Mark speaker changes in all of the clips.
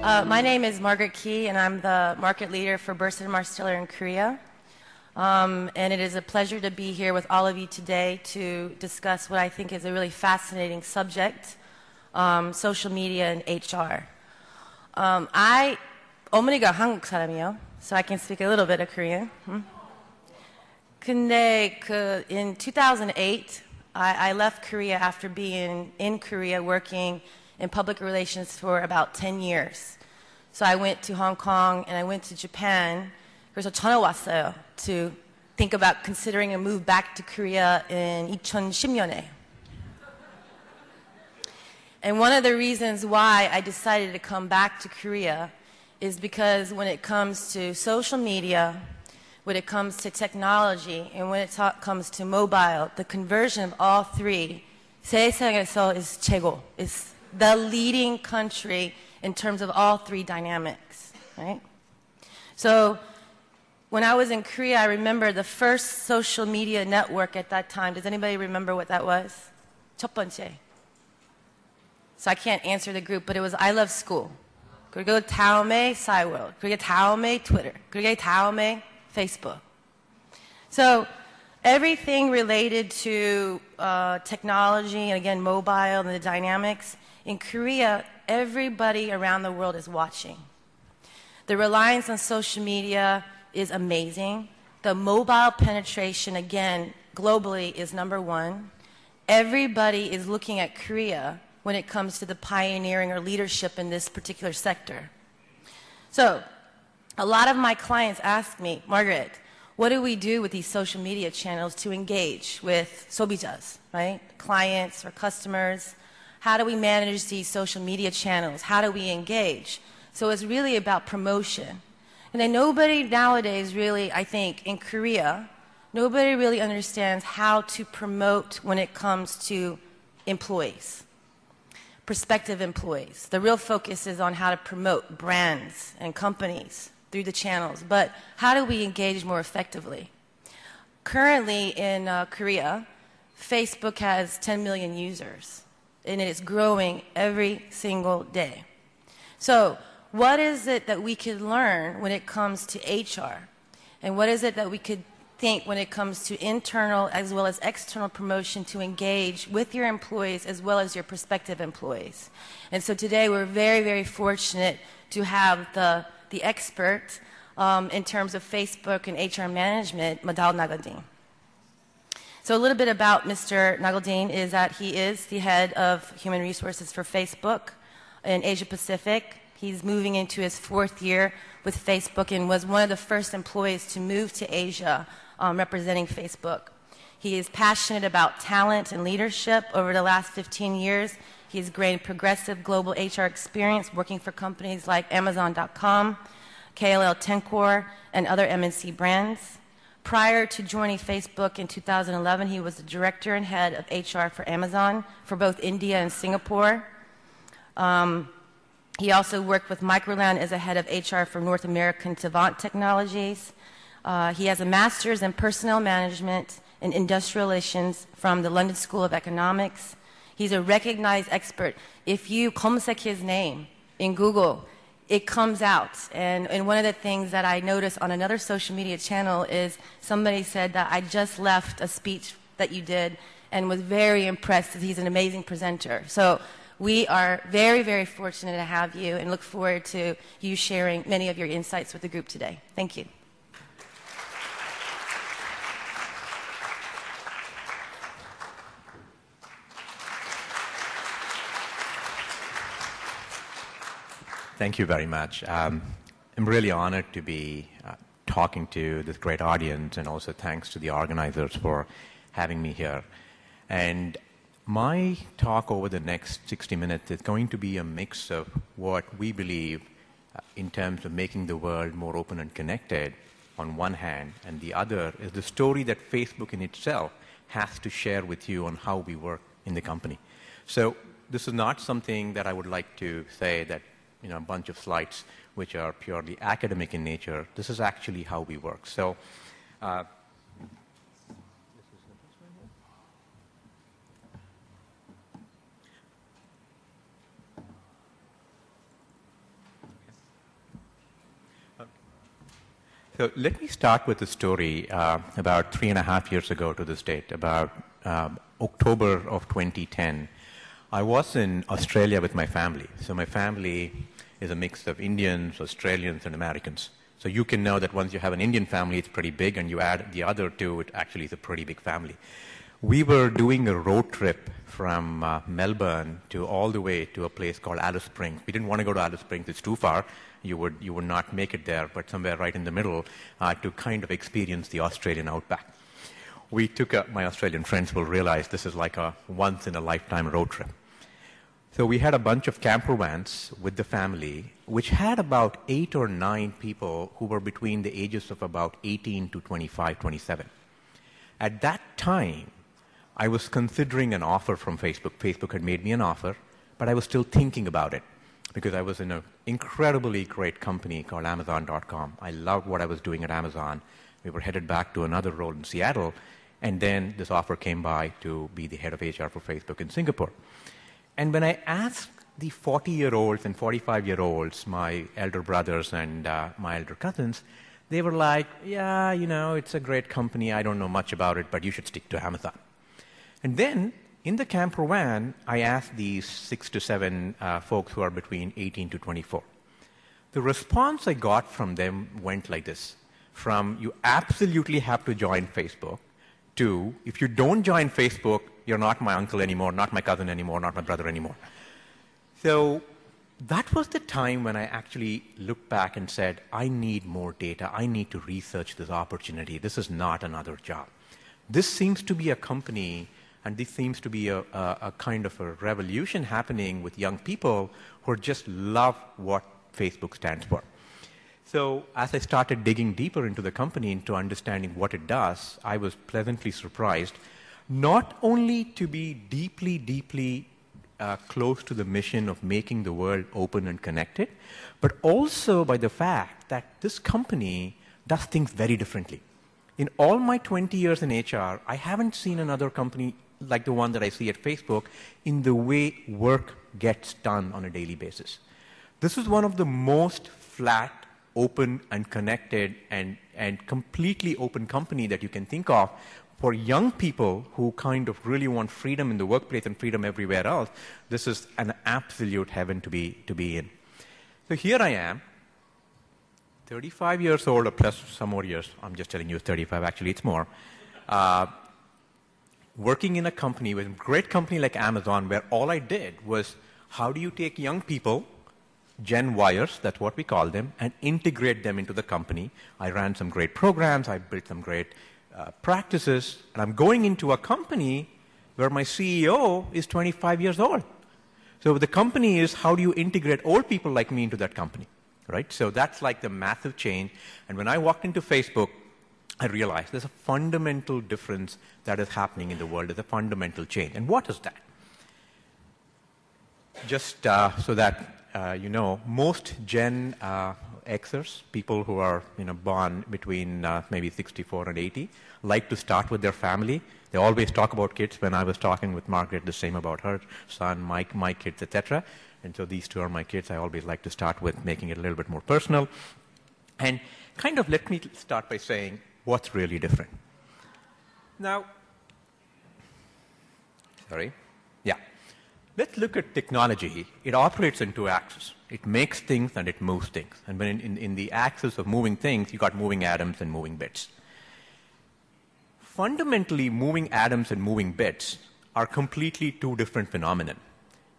Speaker 1: My name is Margaret Key, and I'm the market leader for Burson-Marsteller in Korea. And it is a pleasure to be here with all of you today to discuss what I think is a really fascinating subject, social media and HR. 어머니가 한국 사람이에요, so I can speak a little bit of Korean. 근데 in 2008, I left Korea after being in Korea working in public relations for about 10 years. So I went to Hong Kong and I went to Japan. 그래서 전화 왔어요 to think about considering a move back to Korea in 2010년에. And one of the reasons why I decided to come back to Korea is because when it comes to social media, when it comes to technology, and when it comes to mobile, the conversion of all three, 세션에서 is 최고, is the leading country in terms of all three dynamics, right? So when I was in Korea, I remember the first social media network at that time. Does anybody remember what that was? 첫 번째. So I can't answer the group, but it was I Love School. 그리고 다음에 Cyworld. 그리고 다음에 Twitter. 그리고 다음에 Facebook. So everything related to technology and again mobile and the dynamics, in Korea, everybody around the world is watching. The reliance on social media is amazing. The mobile penetration, again, globally is #1. Everybody is looking at Korea when it comes to the pioneering or leadership in this particular sector. So, a lot of my clients ask me, Margaret, what do we do with these social media channels to engage with 소비자s, right? Clients or customers? How do we manage these social media channels? How do we engage? So it's really about promotion. And then nobody nowadays really, I think, in Korea, nobody really understands how to promote when it comes to employees, prospective employees. The real focus is on how to promote brands and companies through the channels. But how do we engage more effectively? Currently in Korea, Facebook has 10 million users, and it is growing every single day. So what is it that we could learn when it comes to HR? And what is it that we could think when it comes to internal as well as external promotion to engage with your employees as well as your prospective employees? And so today we're very, very fortunate to have the expert in terms of Facebook and HR management, Nagal딘. So a little bit about Mr. Nagal딘 is that he is the head of human resources for Facebook in Asia Pacific. He's moving into his 4th year with Facebook and was one of the first employees to move to Asia representing Facebook. He is passionate about talent and leadership. Over the last 15 years, he's gained progressive global HR experience working for companies like Amazon.com, KLL Tencor, and other MNC brands. Prior to joining Facebook in 2011, he was the director and head of HR for Amazon for both India and Singapore. He also worked with Microland as a head of HR for North American Savant Technologies. He has a master's in personnel management and industrial relations from the London School of Economics. He's a recognized expert. If you 검색 his name in Google, it comes out. And one of the things that I noticed on another social media channel is somebody said that I just left a speech that you did and was very impressed that he's an amazing presenter. So we are very, very fortunate to have you and look forward to you sharing many of your insights with the group today. Thank you.
Speaker 2: Thank you very much. I'm really honored to be talking to this great audience, and also thanks to the organizers for having me here. And my talk over the next 60 minutes is going to be a mix of what we believe in terms of making the world more open and connected on one hand, and the other is the story that Facebook in itself has to share with you on how we work in the company. So this is not something that I would like to say that a bunch of slides which are purely academic in nature. This is actually how we work. So So let me start with a story about 3.5 years ago to this date, about October of 2010. I was in Australia with my family. So my family is a mix of Indians, Australians, and Americans. So you can know that once you have an Indian family, it's pretty big, and you add the other two, it actually is a pretty big family. We were doing a road trip from Melbourne to all the way to a place called Alice Springs. We didn't want to go to Alice Springs. It's too far. You would not make it there, but somewhere right in the middle to kind of experience the Australian outback. We took my Australian friends will realize this is like a once-in-a-lifetime road trip. So we had a bunch of camper vans with the family, which had about 8 or 9 people who were between the ages of about 18 to 25, 27. At that time, I was considering an offer from Facebook. Facebook had made me an offer, but I was still thinking about it because I was in an incredibly great company called Amazon.com. I loved what I was doing at Amazon. We were headed back to another role in Seattle, and then this offer came by to be the head of HR for Facebook in Singapore. And when I asked the 40-year-olds and 45-year-olds, my elder brothers and my elder cousins, they were like, yeah, it's a great company. I don't know much about it, but you should stick to Amazon. And then, in the camper van, I asked these 6 to 7 folks who are between 18 to 24. The response I got from them went like this. From, you absolutely have to join Facebook, to, if you don't join Facebook, you're not my uncle anymore, not my cousin anymore, not my brother anymore. So that was the time when I actually looked back and said, I need more data. I need to research this opportunity. This is not another job. This seems to be a company, and this seems to be a kind of a revolution happening with young people who just love what Facebook stands for. So as I started digging deeper into the company, into understanding what it does, I was pleasantly surprised, not only to be deeply, deeply close to the mission of making the world open and connected, but also by the fact that this company does things very differently. In all my 20 years in HR, I haven't seen another company like the one that I see at Facebook in the way work gets done on a daily basis. This is one of the most flat, open, and connected and completely open company that you can think of for young people who kind of really want freedom in the workplace and freedom everywhere else. This is an absolute heaven to be in. So here I am, 35 years old, or plus some more years. I'm just telling you 35. Actually, it's more. Working in a company, with a great company like Amazon, where all I did was, how do you take young people, Gen Yers, that's what we call them, and integrate them into the company? I ran some great programs. I built some great practices. And I'm going into a company where my CEO is 25 years old. So the company is, how do you integrate old people like me into that company? Right? So that's like the massive change. And when I walked into Facebook, I realized there's a fundamental difference that is happening in the world. There's a fundamental change. And what is that? Just so that you know, most Gen Xers, people who are born between maybe 64 and 80, like to start with their family. They always talk about kids. When I was talking with Margaret, the same about her son, my kids, etc. And so these two are my kids. I always like to start with making it a little bit more personal. And kind of let me start by saying what's really different. Now, let's look at technology. It operates in 2 axes. It makes things and it moves things. And when in the axis of moving things, you got moving atoms and moving bits. Fundamentally, moving atoms and moving bits are completely 2 different phenomena.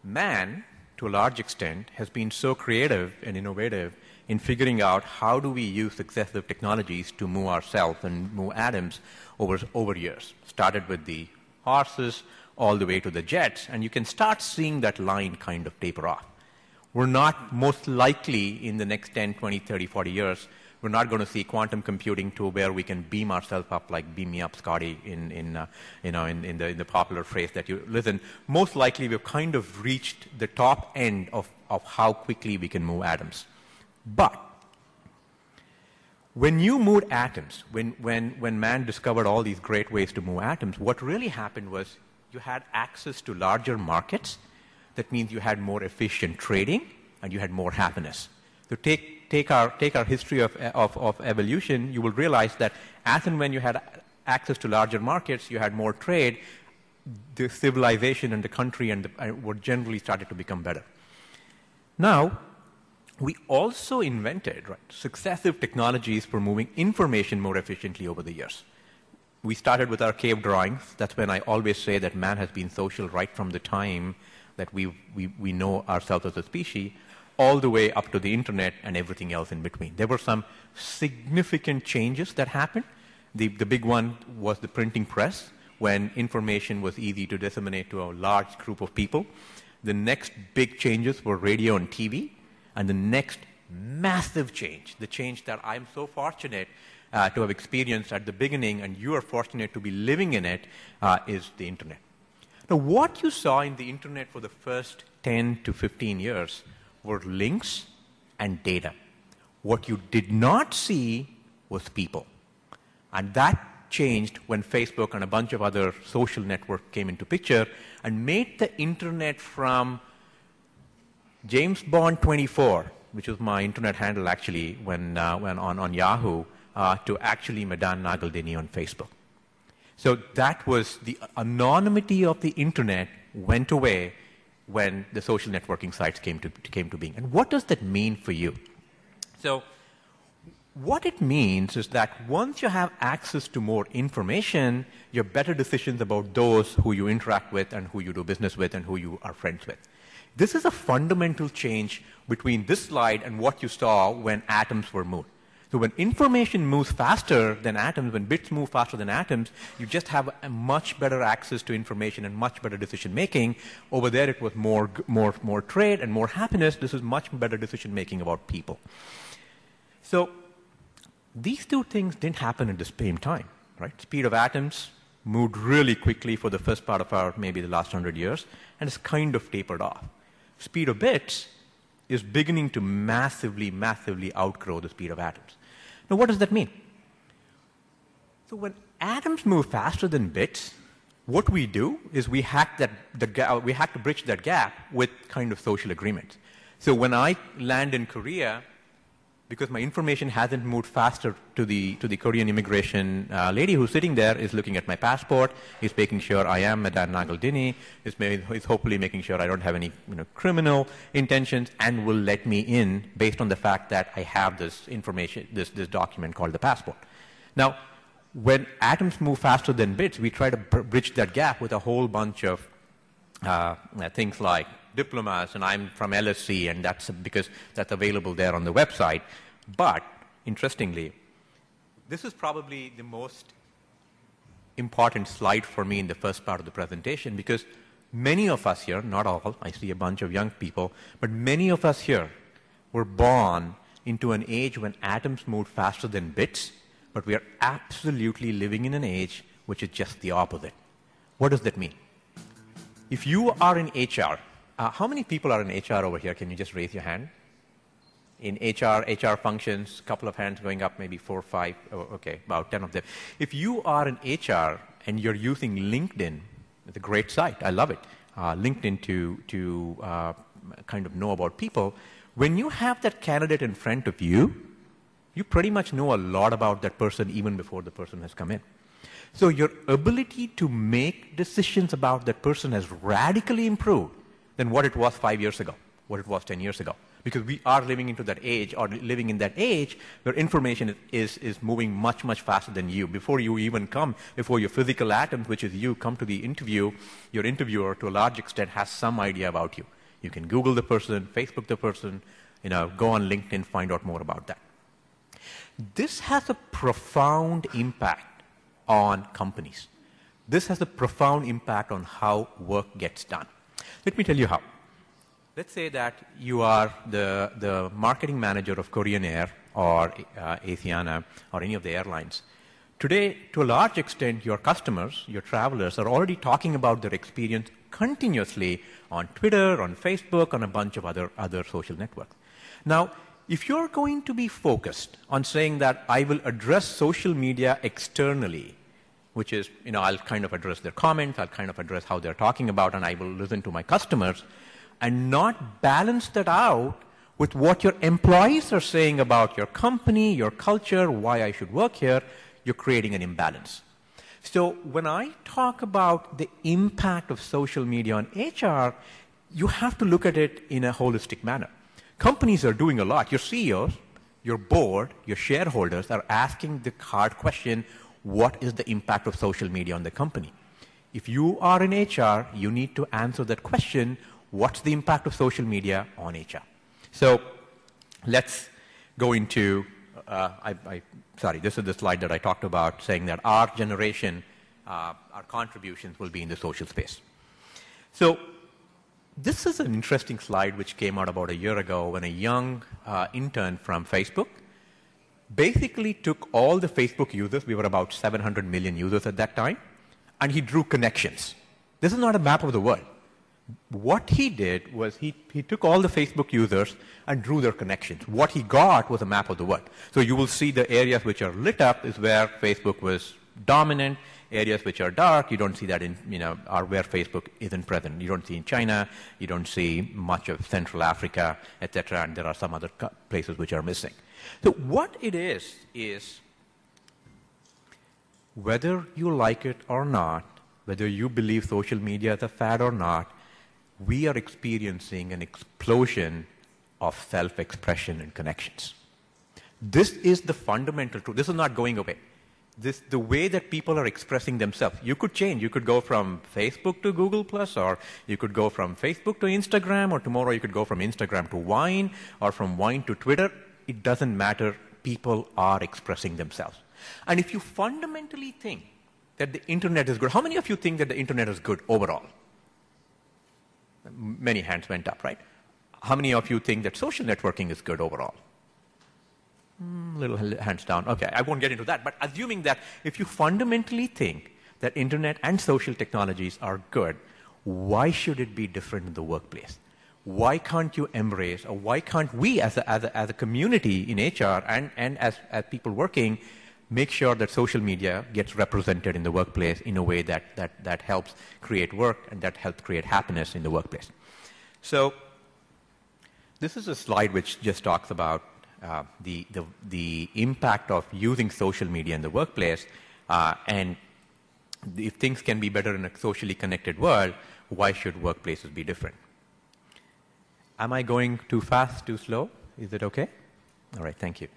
Speaker 2: Man, to a large extent, has been so creative and innovative in figuring out how do we use successive technologies to move ourselves and move atoms over years. Started with the horses all the way to the jets, and you can start seeing that line kind of taper off. We're not most likely in the next 10, 20, 30, 40 years, we're not going to see quantum computing to where we can beam ourselves up like beam me up, Scotty, in the popular phrase that you listen. Most likely we've kind of reached the top end of how quickly we can move atoms. But when you moved atoms, when man discovered all these great ways to move atoms, what really happened was you had access to larger markets. That means you had more efficient trading and you had more happiness. So take take our history of evolution, you will realize that as and when you had access to larger markets, you had more trade, the civilization and the country were generally started to become better. Now, we also invented successive technologies for moving information more efficiently over the years. We started with our cave drawings. That's when I always say that man has been social right from the time that we know ourselves as a species, all the way up to the internet and everything else in between. There were some significant changes that happened. The big one was the printing press, when information was easy to disseminate to a large group of people. The next big changes were radio and TV. And the next massive change, the change that I'm so fortunate to have experienced at the beginning, and you are fortunate to be living in it, is the internet. Now, what you saw in the internet for the first 10 to 15 years were links and data. What you did not see was people. And that changed when Facebook and a bunch of other social networks came into picture and made the internet from James Bond 24, which was my internet handle actually when on Yahoo, to actually Madame Nagalndini on Facebook. So that was the anonymity of the internet went away when the social networking sites came to being. And what does that mean for you? So what it means is that once you have access to more information, you have better decisions about those who you interact with and who you do business with and who you are friends with. This is a fundamental change between this slide and what you saw when atoms were moved. So when information moves faster than atoms, when bits move faster than atoms, you just have a much better access to information and much better decision making. Over there it was more trade and more happiness. This is much better decision making about people. So these two things didn't happen at the same time, right? Speed of atoms moved really quickly for the first part of maybe the last 100 years, and it's kind of tapered off. Speed of bits is beginning to massively outgrow the speed of atoms. Now, what does that mean? So when atoms move faster than bits, what we do is we have to bridge that gap with kind of social agreements. So when I land in Korea, because my information hasn't moved faster to the Korean immigration lady who's sitting there is looking at my passport, is making sure I am Madame Nagalndini, is hopefully making sure I don't have any criminal intentions, and will let me in based on the fact that I have this information, this document called the passport. Now, when atoms move faster than bits, we try to bridge that gap with a whole bunch of things like diplomas, and I'm from LSC, and that's because that's available there on the website. But interestingly, this is probably the most important slide for me in the first part of the presentation, because many of us here, not all, I see a bunch of young people, but many of us here were born into an age when atoms moved faster than bits, but we are absolutely living in an age which is just the opposite. What does that mean? If you are in HR, how many people are in HR over here? Can you just raise your hand? In HR functions, a couple of hands going up, maybe 4 or 5. Oh, okay, about 10 of them. If you are in HR and you're using LinkedIn, it's a great site. I love it. LinkedIn to kind of know about people. When you have that candidate in front of you, you pretty much know a lot about that person even before the person has come in. So your ability to make decisions about that person has radically improved than what it was 5 years ago, what it was 10 years ago. Because we are living into that age, or living in that age where information is moving much faster than you. Before you even come, before your physical atoms, which is you, come to the interview, your interviewer to a large extent has some idea about you. You can Google the person, Facebook the person, go on LinkedIn, find out more about that. This has a profound impact on companies. This has a profound impact on how work gets done. Let me tell you how. Let's say that you are the marketing manager of Korean Air or Asiana or any of the airlines. Today, to a large extent, your customers, your travelers, are already talking about their experience continuously on Twitter, on Facebook, on a bunch of other social networks. Now, if you're going to be focused on saying that I will address social media externally, which is, I'll kind of address their comments, I'll kind of address how they're talking about, and I will listen to my customers, and not balance that out with what your employees are saying about your company, your culture, why I should work here, you're creating an imbalance. So when I talk about the impact of social media on HR, you have to look at it in a holistic manner. Companies are doing a lot. Your CEOs, your board, your shareholders are asking the hard question, what is the impact of social media on the company? If you are in HR, you need to answer that question, what's the impact of social media on HR? So let's go into, sorry, this is the slide that I talked about, saying that our generation, our contributions will be in the social space. So this is an interesting slide which came out about a year ago when a young intern from Facebook basically took all the Facebook users, we were about 700 million users at that time, and he drew connections. This is not a map of the world. What he did was he took all the Facebook users and drew their connections. What he got was a map of the world. So you will see the areas which are lit up is where Facebook was dominant. Areas which are dark, you don't see that in, are where Facebook isn't present. You don't see in China, you don't see much of Central Africa, etc., and there are some other places which are missing. So what it is whether you like it or not, whether you believe social media is a fad or not, we are experiencing an explosion of self-expression and connections. This is the fundamental truth. This is not going away. The way that people are expressing themselves, you could change. You could go from Facebook to Google+, or you could go from Facebook to Instagram, or tomorrow you could go from Instagram to Vine, or from Vine to Twitter. It doesn't matter. People are expressing themselves. And if you fundamentally think that the internet is good, how many of you think that the internet is good overall? Many hands went up, right? How many of you think that social networking is good overall? Little hands down. Okay, I won't get into that. But assuming that if you fundamentally think that internet and social technologies are good, why should it be different in the workplace? Why can't you embrace, or why can't we as a community in HR and as people working, make sure that social media gets represented in the workplace in a way that helps create work and that helps create happiness in the workplace? So this is a slide which just talks about the impact of using social media in the workplace, and if things can be better in a socially connected world, why should workplaces be different? Am I going too fast, too slow? Is it okay? All right, thank you.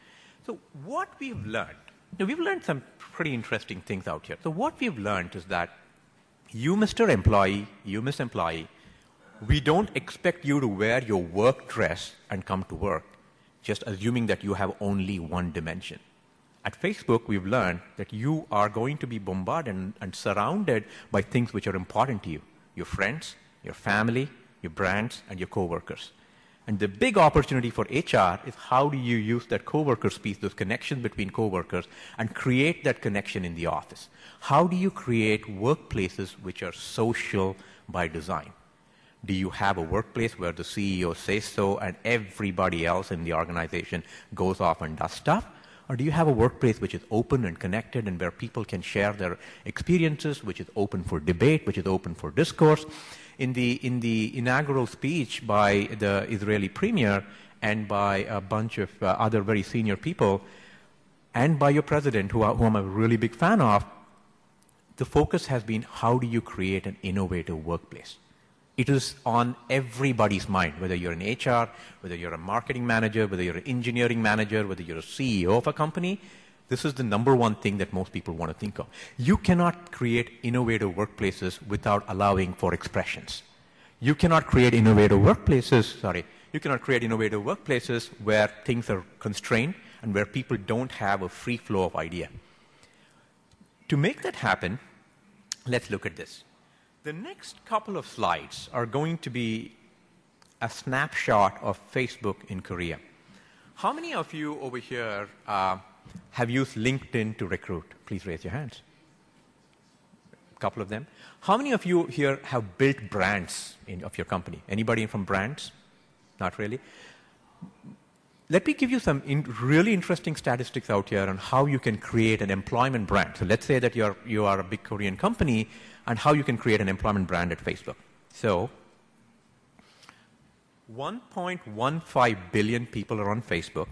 Speaker 2: So what we've learned, we've learned some pretty interesting things out here. So what we've learned is that you, Mr. Employee, you, Miss Employee, we don't expect you to wear your work dress and come to work, just assuming that you have only one dimension. At Facebook, we've learned that you are going to be bombarded and surrounded by things which are important to you, your friends, your family, your brands, and your coworkers. And the big opportunity for HR is how do you use that coworkers piece, those connections between coworkers, and create that connection in the office? How do you create workplaces which are social by design? Do you have a workplace where the CEO says so and everybody else in the organization goes off and does stuff? Or do you have a workplace which is open and connected and where people can share their experiences, which is open for debate, which is open for discourse? In the inaugural speech by the Israeli premier and by a bunch of other very senior people, and by your president, who I'm a really big fan of, the focus has been how do you create an innovative workplace? It is on everybody's mind, whether you're in HR, whether you're a marketing manager, whether you're an engineering manager, whether you're a CEO of a company. This is the number one thing that most people want to think of. You cannot create innovative workplaces without allowing for expressions. You cannot create innovative workplaces, where things are constrained and where people don't have a free flow of idea. To make that happen, let's look at this. The next couple of slides are going to be a snapshot of Facebook in Korea. How many of you over here have used LinkedIn to recruit? Please raise your hands. A couple of them. How many of you here have built brands of your company? Anybody from brands? Not really. Let me give you some really interesting statistics out here on how you can create an employment brand. So let's say that you are a big Korean company and how you can create an employment brand at Facebook. So 1.15 billion people are on Facebook,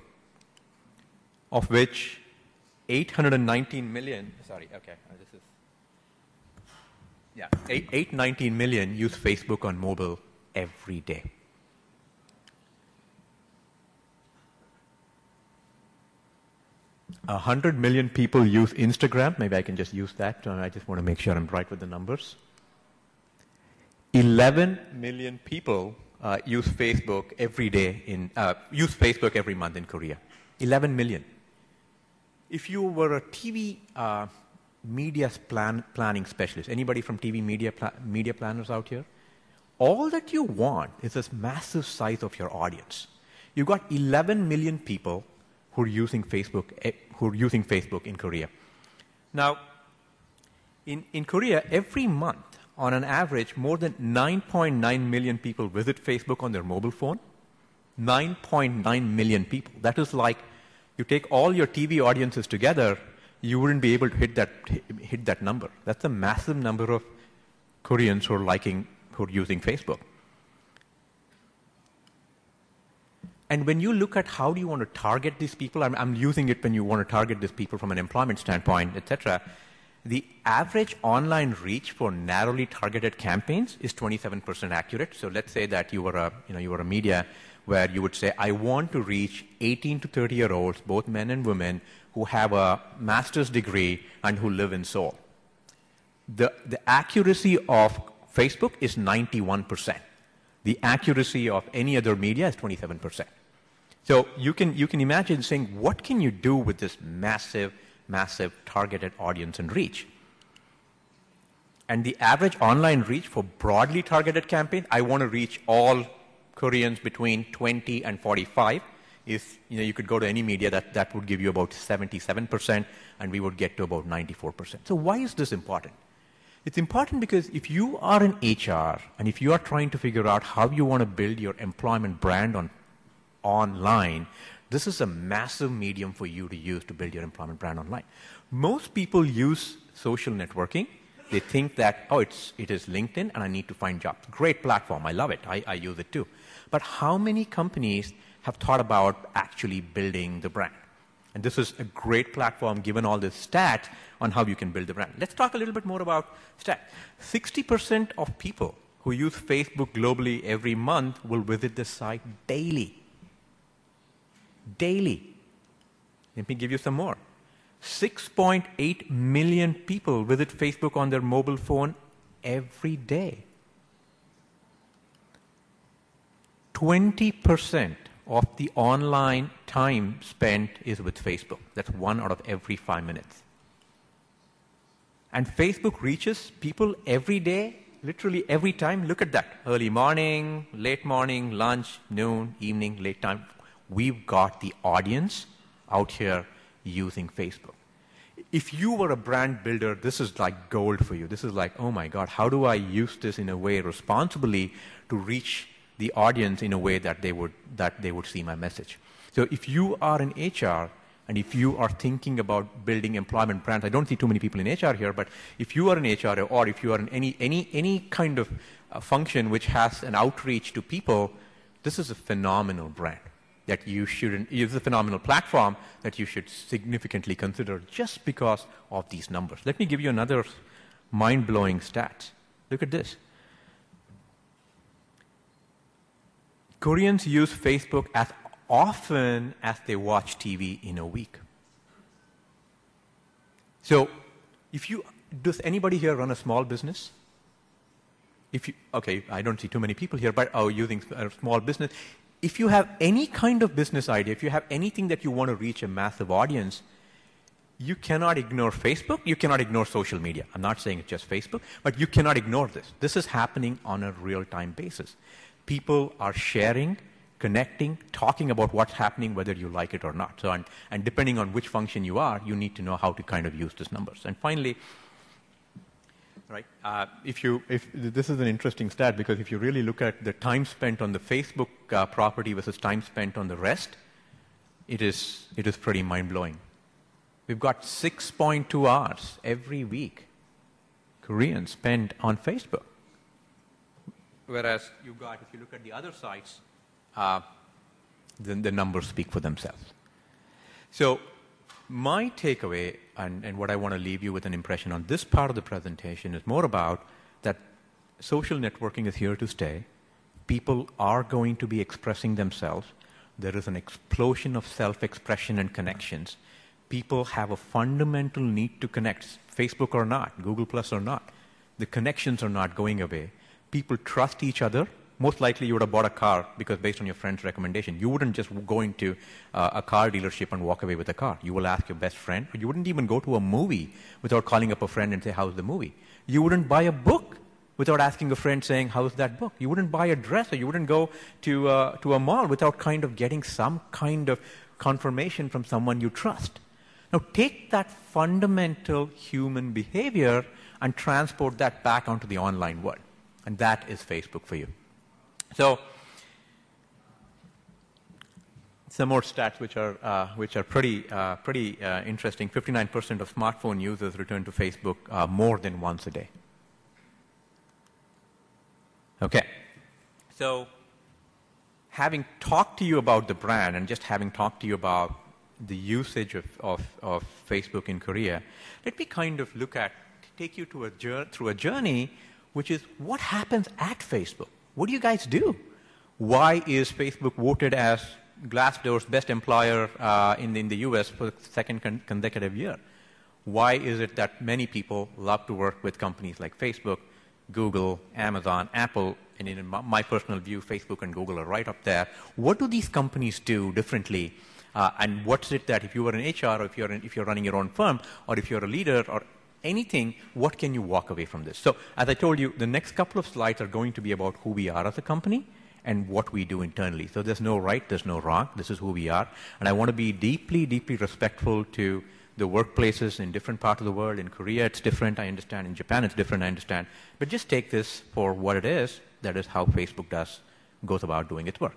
Speaker 2: of which 819 million, sorry, okay, this is, yeah, 819 million use Facebook on mobile every day. A 100 million people use Instagram. Maybe I can just use that. I just want to make sure I'm right with the numbers. 11 million people use Facebook every day use Facebook every month in Korea. 11 million. If you were a TV media planning specialist, anybody from TV media planners out here? All that you want is this massive size of your audience. You've got 11 million people who are using Facebook in Korea. Now, in Korea, every month, on an average, more than 9.9 million people visit Facebook on their mobile phone. 9.9 million people. That is like, you take all your TV audiences together, you wouldn't be able to hit that number. That's a massive number of Koreans who are using Facebook. And when you look at how do you want to target these people, I'm using it when you want to target these people from an employment standpoint, etc. The average online reach for narrowly targeted campaigns is 27% accurate. So let's say that you were a media where you would say, I want to reach 18 to 30-year-olds, both men and women, who have a master's degree and who live in Seoul. The accuracy of Facebook is 91%. The accuracy of any other media is 27%. So you can imagine saying, what can you do with this massive, massive targeted audience and reach? And the average online reach for broadly targeted campaign, I want to reach all Koreans between 20 and 45. If you could go to any media, that would give you about 77%, and we would get to about 94%. So why is this important? It's important because if you are in HR and if you are trying to figure out how you want to build your employment brand online, this is a massive medium for you to use to build your employment brand online. Most people use social networking. They think that, it is LinkedIn and I need to find jobs. Great platform. I love it. I use it too. But how many companies have thought about actually building the brand? And this is a great platform given all this stats on how you can build the brand. Let's talk a little bit more about stats. 60% of people who use Facebook globally every month will visit the site daily. Daily. Let me give you some more. 6.8 million people visit Facebook on their mobile phone every day. 20% of the online time spent is with Facebook. That's 1 out of every 5 minutes. And Facebook reaches people every day, literally every time. Look at that. Early morning, late morning, lunch, noon, evening, late time. We've got the audience out here using Facebook. If you were a brand builder, this is like gold for you. This is like, oh my God, how do I use this in a way responsibly to reach the audience in a way that they would see my message? So if you are in HR and if you are thinking about building employment brands, I don't see too many people in HR here, but if you are in HR or if you are in any kind of function which has an outreach to people, this is a phenomenal brand that you shouldn't, it's a phenomenal platform that you should significantly consider just because of these numbers. Let me give you another mind-blowing stat. Look at this. Koreans use Facebook as often as they watch TV in a week. So, does anybody here run a small business? Okay, I don't see too many people here, but using a small business. If you have any kind of business idea, if you have anything that you want to reach a massive audience, you cannot ignore Facebook, you cannot ignore social media. I'm not saying it's just Facebook, but you cannot ignore this. This is happening on a real-time basis. People are sharing, connecting, talking about what's happening, whether you like it or not. So, and depending on which function you are, you need to know how to kind of use these numbers. And finally, right, if this is an interesting stat, because if you really look at the time spent on the Facebook property versus time spent on the rest, it is pretty mind-blowing. We've got 6.2 hours every week Koreans spend on Facebook. Whereas if you look at the other sites, the numbers speak for themselves. So my takeaway, and what I want to leave you with an impression on this part of the presentation, is more about that social networking is here to stay. People are going to be expressing themselves. There is an explosion of self-expression and connections. People have a fundamental need to connect, Facebook or not, Google Plus or not. The connections are not going away. People trust each other. Most likely you would have bought a car because based on your friend's recommendation. You wouldn't just go into a car dealership and walk away with a car. You will ask your best friend. Or you wouldn't even go to a movie without calling up a friend and say, how's the movie? You wouldn't buy a book without asking a friend saying, how's that book? You wouldn't buy a dress, or you wouldn't go to a mall without kind of getting some kind of confirmation from someone you trust. Now take that fundamental human behavior and transport that back onto the online world. And that is Facebook for you. So some more stats which are pretty interesting. 59% of smartphone users return to Facebook more than once a day. Okay. So having talked to you about the brand and just having talked to you about the usage of Facebook in Korea, let me kind of take you through a journey, which is what happens at Facebook. What do you guys do? Why is Facebook voted as Glassdoor's best employer in the US for the second consecutive year? Why is it that many people love to work with companies like Facebook, Google, Amazon, Apple, and in my personal view, Facebook and Google are right up there. What do these companies do differently? And what's it that if you are in HR, or if you're running your own firm, or if you're a leader, or anything, what can you walk away from this? So as I told you, the next couple of slides are going to be about who we are as a company and what we do internally. So there's no right, there's no wrong. This is who we are. And I want to be deeply, deeply respectful to the workplaces in different parts of the world. In Korea, it's different, I understand. In Japan, it's different, I understand. But just take this for what it is. That is how Facebook goes about doing its work.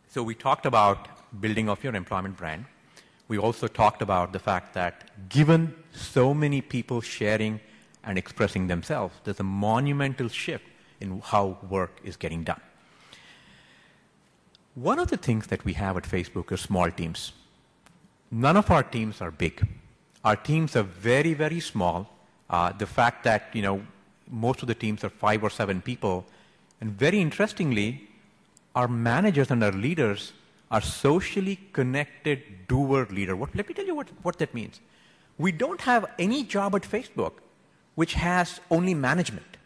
Speaker 2: So we talked about building of your employment brand. We also talked about the fact that given so many people sharing and expressing themselves, there's a monumental shift in how work is getting done. One of the things that we have at Facebook are small teams. None of our teams are big. Our teams are very, very small. The fact that, most of the teams are 5 or 7 people. And very interestingly, our managers and our leaders are socially connected doer leader. Let me tell you what that means. We don't have any job at Facebook which has only management,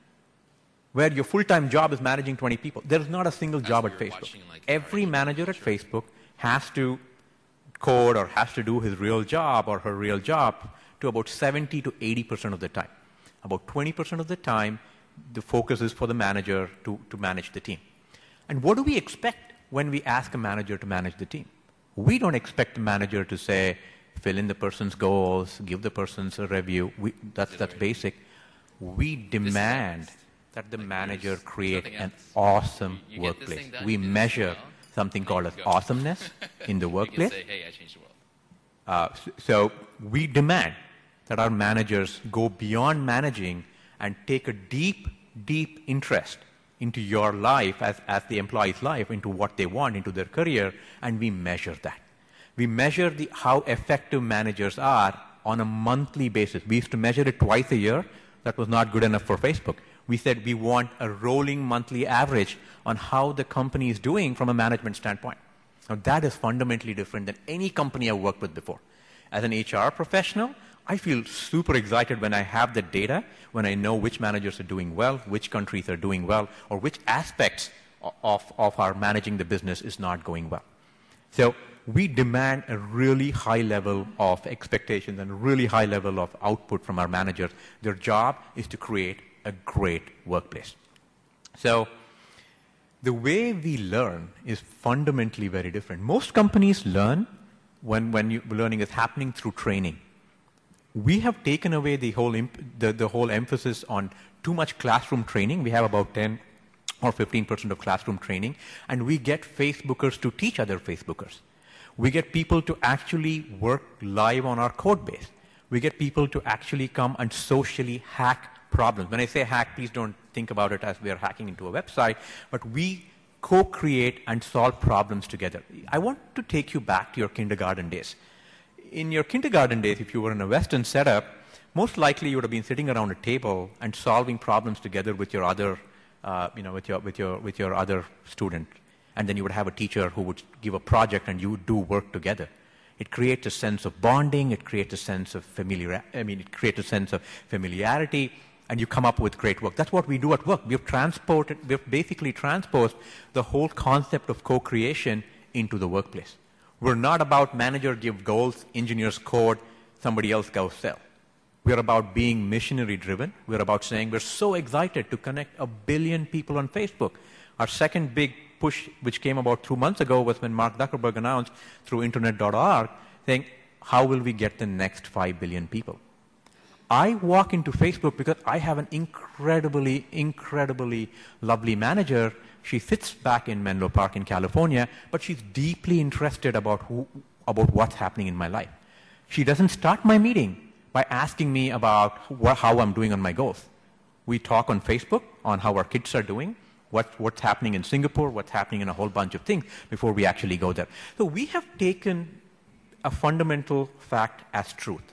Speaker 2: where your full-time job is managing 20 people. There is not a single job at Facebook. Every manager at Facebook has to code or has to do his real job or her real job to about 70 to 80% of the time. About 20% of the time, the focus is for the manager to manage the team. And what do we expect when we ask a manager to manage the team? We don't expect the manager to say, fill in the person's goals, give the person a review. That's basic. We demand that the manager create an awesome workplace. We measure something called as awesomeness in the workplace. So we demand that our managers go beyond managing and take a deep, deep interest into your life as the employee's life, into what they want, into their career, and we measure that. We measure how effective managers are on a monthly basis. We used to measure it twice a year. That was not good enough for Facebook. We said we want a rolling monthly average on how the company is doing from a management standpoint. Now that is fundamentally different than any company I've worked with before. As an HR professional, I feel super excited when I have the data, when I know which managers are doing well, which countries are doing well, or which aspects of our managing the business is not going well. So we demand a really high level of expectations and a really high level of output from our managers. Their job is to create a great workplace. So the way we learn is fundamentally very different. Most companies learn when learning is happening through training. We have taken away the whole emphasis on too much classroom training. We have about 10 or 15% of classroom training, and we get Facebookers to teach other Facebookers. We get people to actually work live on our code base. We get people to actually come and socially hack problems. When I say hack, please don't think about it as we are hacking into a website, but we co-create and solve problems together. I want to take you back to your kindergarten days. In your kindergarten days, if you were in a Western setup, most likely you would have been sitting around a table and solving problems together with your other, with your other student. And then you would have a teacher who would give a project and you would do work together. It creates a sense of bonding. It creates a sense of familiarity, and you come up with great work. That's what we do at work. We've basically transposed the whole concept of co-creation into the workplace. We're not about manager give goals, engineers code, somebody else go sell. We're about being missionary driven. We're about saying we're so excited to connect 1 billion people on Facebook. Our second big push, which came about 2 months ago, was when Mark Zuckerberg announced through internet.org, saying, how will we get the next 5 billion people? I walk into Facebook because I have an incredibly, incredibly lovely manager. She sits back in Menlo Park in California, but she's deeply interested about what's happening in my life. She doesn't start my meeting by asking me about how I'm doing on my goals. We talk on Facebook on how our kids are doing, what's happening in Singapore, what's happening in a whole bunch of things before we actually go there. So we have taken a fundamental fact as truth,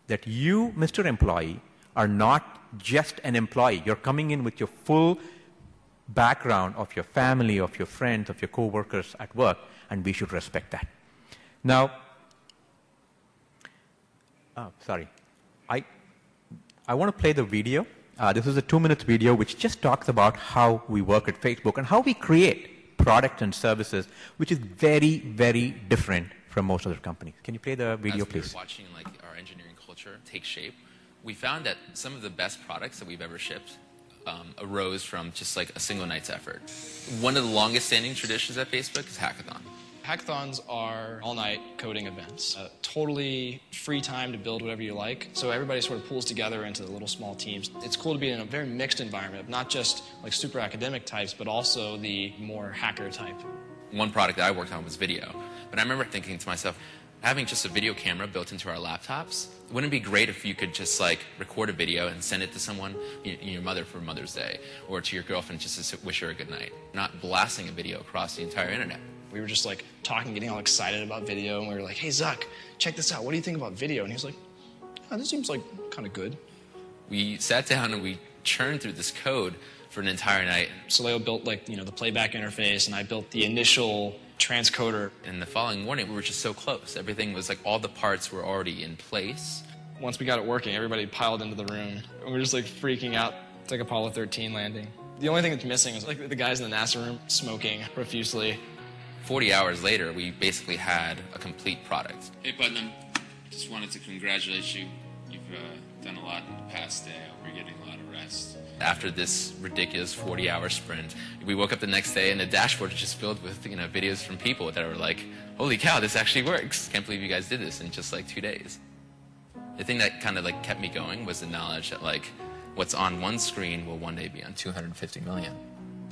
Speaker 2: that you, Mr. Employee, are not just an employee. You're coming in with your full background of your family, of your friends, of your coworkers at work, and we should respect that. Now, I want to play the video. This is a 2-minute video which just talks about how we work at Facebook and how we create products and services, which is very, very different from most other companies. Can you play the video, please?
Speaker 3: As we were watching our engineering culture take shape, we found that some of the best products that we've ever shipped arose from just like a single night's effort. One of the longest standing traditions at Facebook is hackathon.
Speaker 4: Hackathons are all-night coding events. Totally free time to build whatever you like. So everybody sort of pulls together into little small teams. It's cool to be in a very mixed environment, not just like super academic types, but also the more hacker type.
Speaker 3: One product that I worked on was video. But I remember thinking to myself, having just a video camera built into our laptops, wouldn't it be great if you could just like record a video and send it to someone, your mother for Mother's Day, or to your girlfriend just to wish her a good night, not blasting a video across the entire internet.
Speaker 4: We were just like talking, getting all excited about video, and we were like, hey, Zuck, check this out. What do you think about video? And he was like, oh, this seems like kind of good.
Speaker 3: We sat down and we churned through this code for an entire night.
Speaker 4: So Leo built like, the playback interface, and I built the initial transcoder.
Speaker 3: And the following morning, we were just so close. Everything was like all the parts were already in place.
Speaker 4: Once we got it working, everybody piled into the room, and we were just like freaking out. It's like Apollo 13 landing. The only thing that's missing is like the guys in the NASA room smoking profusely.
Speaker 3: 40 hours later, we basically had a complete product.
Speaker 5: Hey, Putnam. Just wanted to congratulate you. You've done a lot in the past day. I hope you're getting a lot of rest.
Speaker 3: After this ridiculous 40-hour sprint, we woke up the next day and the dashboard was just filled with videos from people that were like, holy cow, this actually works. Can't believe you guys did this in just like 2 days. The thing that kind of like kept me going was the knowledge that like what's on one screen will one day be on 250 million.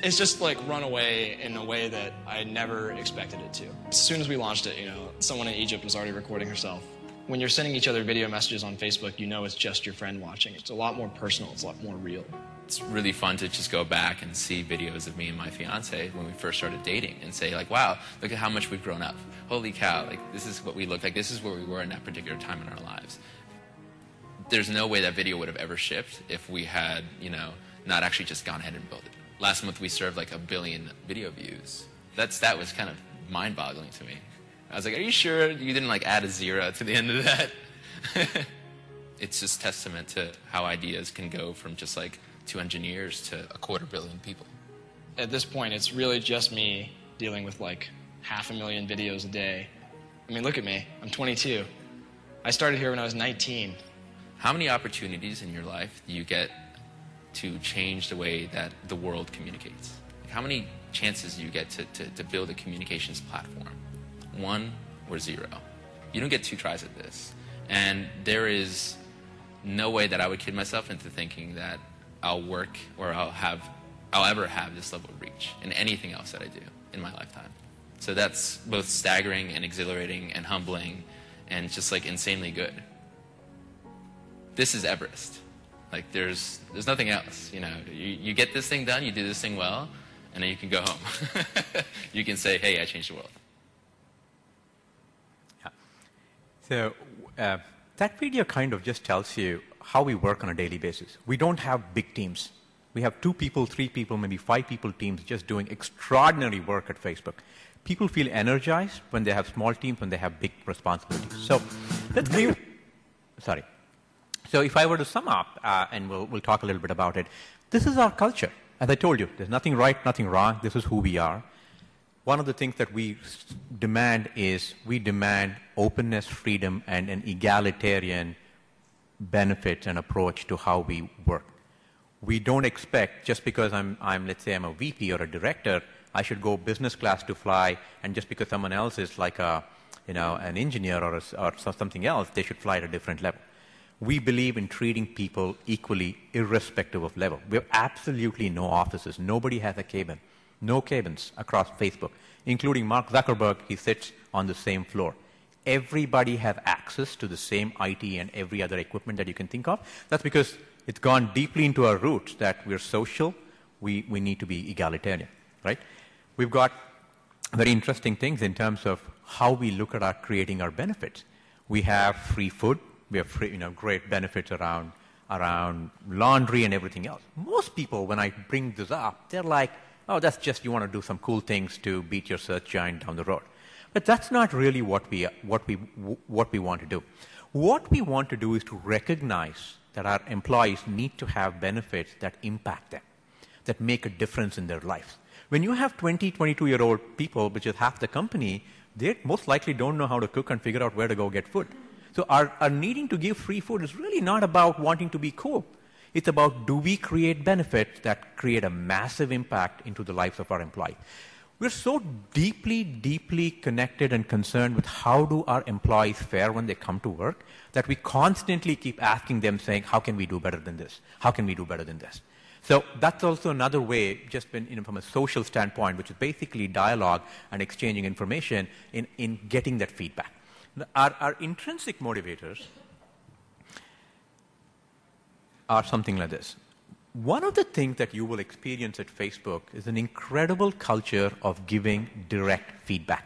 Speaker 4: It's just like run away in a way that I never expected it to. As soon as we launched it, someone in Egypt was already recording herself. When you're sending each other video messages on Facebook, it's just your friend watching. It's a lot more personal. It's a lot more real.
Speaker 3: It's really fun to just go back and see videos of me and my fiance when we first started dating and say like, wow, look at how much we've grown up. Holy cow, like this is what we look like. This is where we were in that particular time in our lives. There's no way that video would have ever shipped if we had, not actually just gone ahead and built it. Last month we served like 1 billion video views. That was kind of mind-boggling to me. I was like, are you sure you didn't like add a 0 to the end of that? It's just testament to how ideas can go from just like 2 engineers to 250 million people.
Speaker 4: At this point, it's really just me dealing with like 500,000 videos a day. I mean, look at me. I'm 22. I started here when I was 19.
Speaker 3: How many opportunities in your life do you get to change the way that the world communicates? How many chances do you get to build a communications platform? 1 or 0. You don't get 2 tries at this. And there is no way that I would kid myself into thinking that I'll work or I'll ever have this level of reach in anything else that I do in my lifetime. So that's both staggering and exhilarating and humbling and just like insanely good. This is Everest. Like there's nothing else, you get this thing done, you do this thing well, and then you can go home. You can say, hey, I changed the world.
Speaker 2: Yeah. So that video kind of just tells you how we work on a daily basis. We don't have big teams. We have 2 people, 3 people, maybe 5 people teams just doing extraordinary work at Facebook. People feel energized when they have small teams, when they have big responsibilities. So let's sorry. So if I were to sum up, and we'll talk a little bit about it, this is our culture. As I told you, there's nothing right, nothing wrong. This is who we are. One of the things that we demand is we demand openness, freedom, and an egalitarian benefits and approach to how we work. We don't expect, just because let's say I'm a VP or a director, I should go business class to fly, and just because someone else is like an engineer or something else, they should fly at a different level. We believe in treating people equally, irrespective of level. We have absolutely no offices. Nobody has a cabin. No cabins across Facebook, including Mark Zuckerberg. He sits on the same floor. Everybody has access to the same IT and every other equipment that you can think of. That's because it's gone deeply into our roots that we're social. We need to be egalitarian, right? We've got very interesting things in terms of how we look at creating our benefits. We have free food. We have free, great benefits around laundry and everything else. Most people, when I bring this up, they're like, oh, that's just you want to do some cool things to beat your search giant down the road. But that's not really what we want to do. What we want to do is to recognize that our employees need to have benefits that impact them, that make a difference in their lives. When you have 20, 22-year-old people, which is half the company, they most likely don't know how to cook and figure out where to go get food. So our needing to give free food is really not about wanting to be cool. It's about, do we create benefits that create a massive impact into the lives of our employees? We're so deeply, deeply connected and concerned with how do our employees fare when they come to work that we constantly keep asking them, saying, how can we do better than this? How can we do better than this? So that's also another way, just from a social standpoint, which is basically dialogue and exchanging information in getting that feedback. Our intrinsic motivators are something like this. One of the things that you will experience at Facebook is an incredible culture of giving direct feedback.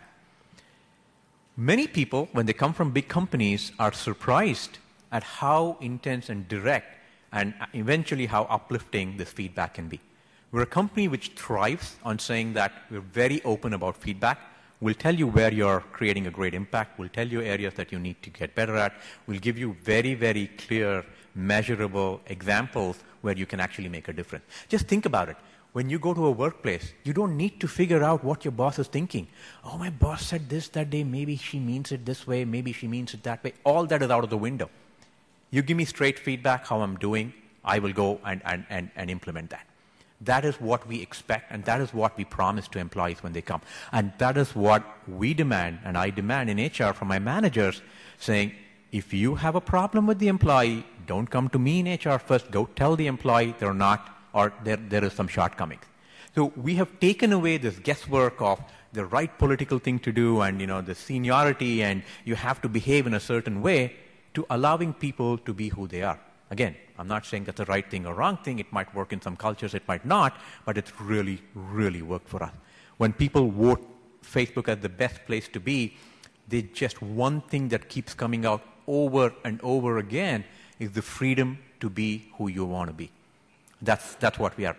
Speaker 2: Many people, when they come from big companies, are surprised at how intense and direct and eventually how uplifting this feedback can be. We're a company which thrives on saying that we're very open about feedback. We'll tell you where you're creating a great impact. We'll tell you areas that you need to get better at. We'll give you very, very clear, measurable examples where you can actually make a difference. Just think about it. When you go to a workplace, you don't need to figure out what your boss is thinking. Oh, my boss said this that day. Maybe she means it this way. Maybe she means it that way. All that is out of the window. You give me straight feedback how I'm doing. I will go and implement that. That is what we expect, and that is what we promise to employees when they come. And that is what we demand, and I demand in HR from my managers, saying, if you have a problem with the employee, don't come to me in HR first. Go tell the employee they're not, or there is some shortcomings. So we have taken away this guesswork of the right political thing to do and the seniority and you have to behave in a certain way to allowing people to be who they are. Again, I'm not saying that's the right thing or wrong thing. It might work in some cultures, it might not, but it's really, really worked for us. When people vote Facebook as the best place to be, there's just one thing that keeps coming out over and over again is the freedom to be who you want to be. That's what we are.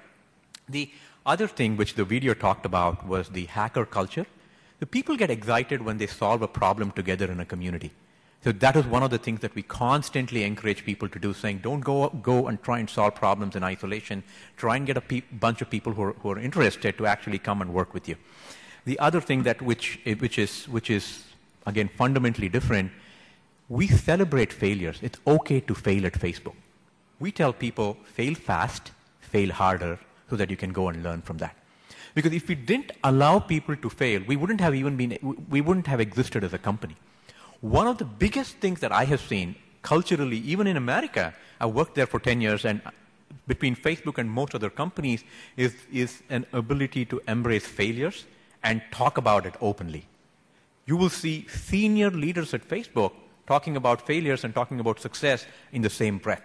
Speaker 2: The other thing which the video talked about was the hacker culture. The people get excited when they solve a problem together in a community. So that is one of the things that we constantly encourage people to do, saying don't go and try and solve problems in isolation. Try and get a bunch of people who are interested to actually come and work with you. The other thing that which is again fundamentally different, we celebrate failures. It's okay to fail at Facebook. We tell people fail fast, fail harder, so that you can go and learn from that. Because if we didn't allow people to fail, we wouldn't have existed as a company. One of the biggest things that I have seen culturally, even in America, I worked there for 10 years, and between Facebook and most other companies is an ability to embrace failures and talk about it openly. You will see senior leaders at Facebook talking about failures and talking about success in the same breath.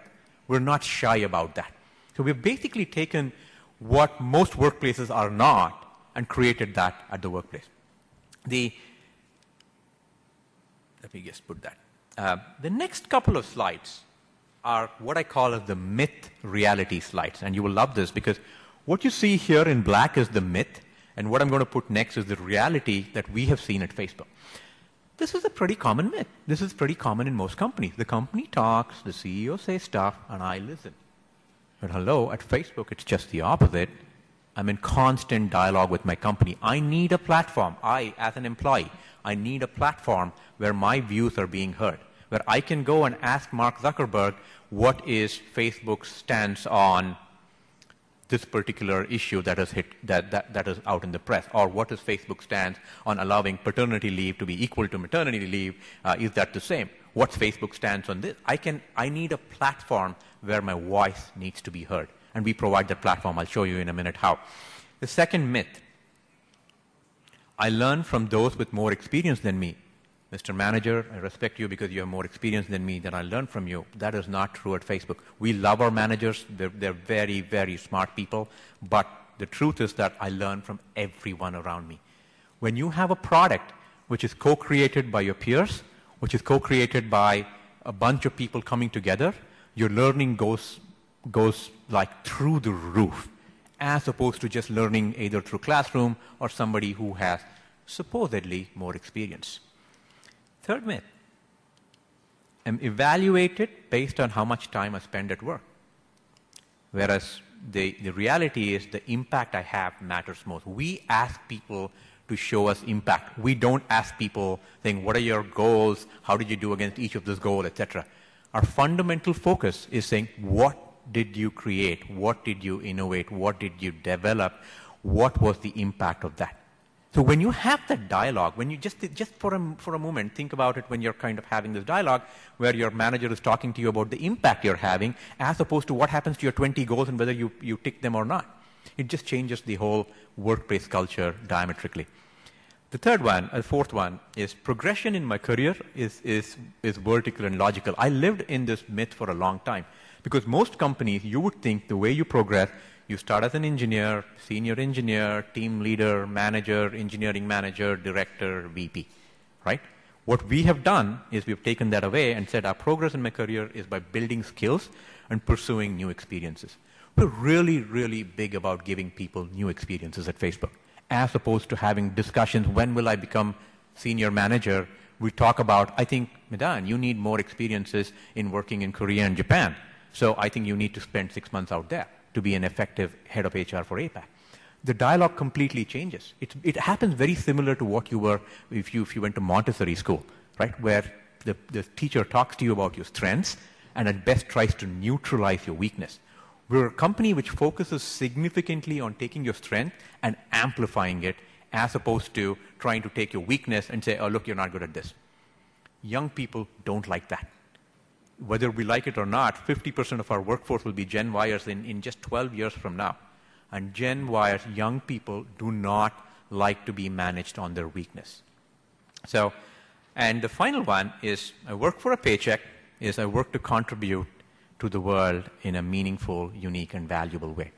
Speaker 2: We're not shy about that. So we've basically taken what most workplaces are not and created that at the workplace. Let me just put that. The next couple of slides are what I call as the myth reality slides. And you will love this because what you see here in black is the myth, and what I'm going to put next is the reality that we have seen at Facebook. This is a pretty common myth. This is pretty common in most companies. The company talks, the CEO says stuff, and I listen. But hello, at Facebook, it's just the opposite. I'm in constant dialogue with my company. I need a platform. I, as an employee, I need a platform where my views are being heard, where I can go and ask Mark Zuckerberg what is Facebook's stance on this particular issue that is that is out in the press, or what is Facebook's stance on allowing paternity leave to be equal to maternity leave? Is that the same? What's Facebook's stance on this? I need a platform where my voice needs to be heard, and we provide that platform. I'll show you in a minute how. The second myth, I learn from those with more experience than me. Mr. Manager, I respect you because you have more experience than me, that I learn from you. That is not true at Facebook. We love our managers. They're very, very smart people. But the truth is that I learn from everyone around me. When you have a product which is co-created by your peers, which is co-created by a bunch of people coming together, your learning goes like through the roof, as opposed to just learning either through classroom or somebody who has supposedly more experience. Third myth, I'm evaluated based on how much time I spend at work. Whereas the reality is the impact I have matters most. We ask people to show us impact. We don't ask people saying, what are your goals? How did you do against each of those goals, etc. Our fundamental focus is saying, what did you create? What did you innovate? What did you develop? What was the impact of that? So when you have that dialogue, when you just for a moment think about it, when you're kind of having this dialogue where your manager is talking to you about the impact you're having, as opposed to what happens to your 20 goals and whether you tick them or not. It just changes the whole workplace culture diametrically. The fourth one is progression in my career is vertical and logical. I lived in this myth for a long time because most companies, you would think the way you progress, you start as an engineer, senior engineer, team leader, manager, engineering manager, director, VP, right? What we have done is we've taken that away and said our progress in my career is by building skills and pursuing new experiences. We're really, really big about giving people new experiences at Facebook, as opposed to having discussions, when will I become senior manager? We talk about, I think, Medan, you need more experiences in working in Korea and Japan. So I think you need to spend 6 months out there to be an effective head of HR for APAC. The dialogue completely changes. It happens very similar to what you were if you went to Montessori school, right? Where the teacher talks to you about your strengths and at best tries to neutralize your weakness. We're a company which focuses significantly on taking your strength and amplifying it, as opposed to trying to take your weakness and say, oh, look, you're not good at this. Young people don't like that. Whether we like it or not, 50% of our workforce will be Gen Yers in just 12 years from now. And Gen Yers, young people, do not like to be managed on their weakness. So, and the final one is I work for a paycheck, is I work to contribute to the world in a meaningful, unique, and valuable way.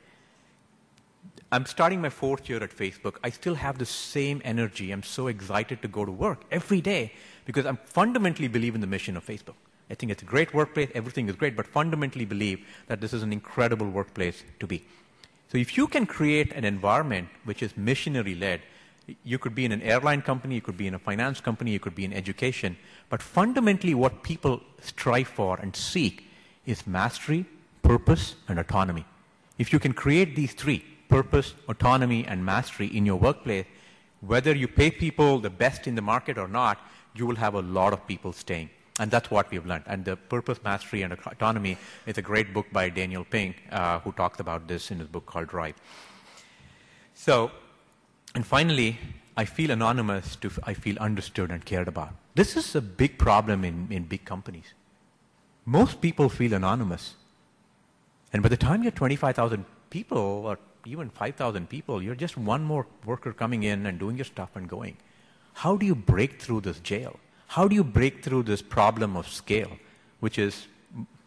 Speaker 2: I'm starting my 4th year at Facebook. I still have the same energy. I'm so excited to go to work every day because I fundamentally believe in the mission of Facebook. I think it's a great workplace, everything is great, but fundamentally believe that this is an incredible workplace to be. So if you can create an environment which is missionary-led, you could be in an airline company, you could be in a finance company, you could be in education, but fundamentally what people strive for and seek is mastery, purpose, and autonomy. If you can create these three, purpose, autonomy, and mastery in your workplace, whether you pay people the best in the market or not, you will have a lot of people staying. And that's what we've learned. And the purpose, mastery, and autonomy is a great book by Daniel Pink, who talks about this in his book called Drive. So, and finally, I feel anonymous to I feel understood and cared about. This is a big problem in big companies. Most people feel anonymous. And by the time you're 25,000 people or even 5,000 people, you're just one more worker coming in and doing your stuff and going. How do you break through this jail? How do you break through this problem of scale, which is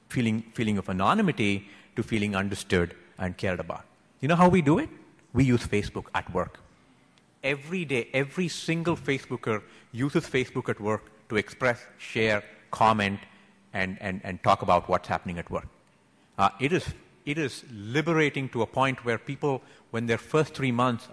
Speaker 2: feeling of anonymity to feeling understood and cared about? You know how we do it? We use Facebook at work. Every day, every single Facebooker uses Facebook at work to express, share, comment, and talk about what's happening at work. It is liberating to a point where people, when their first 3 months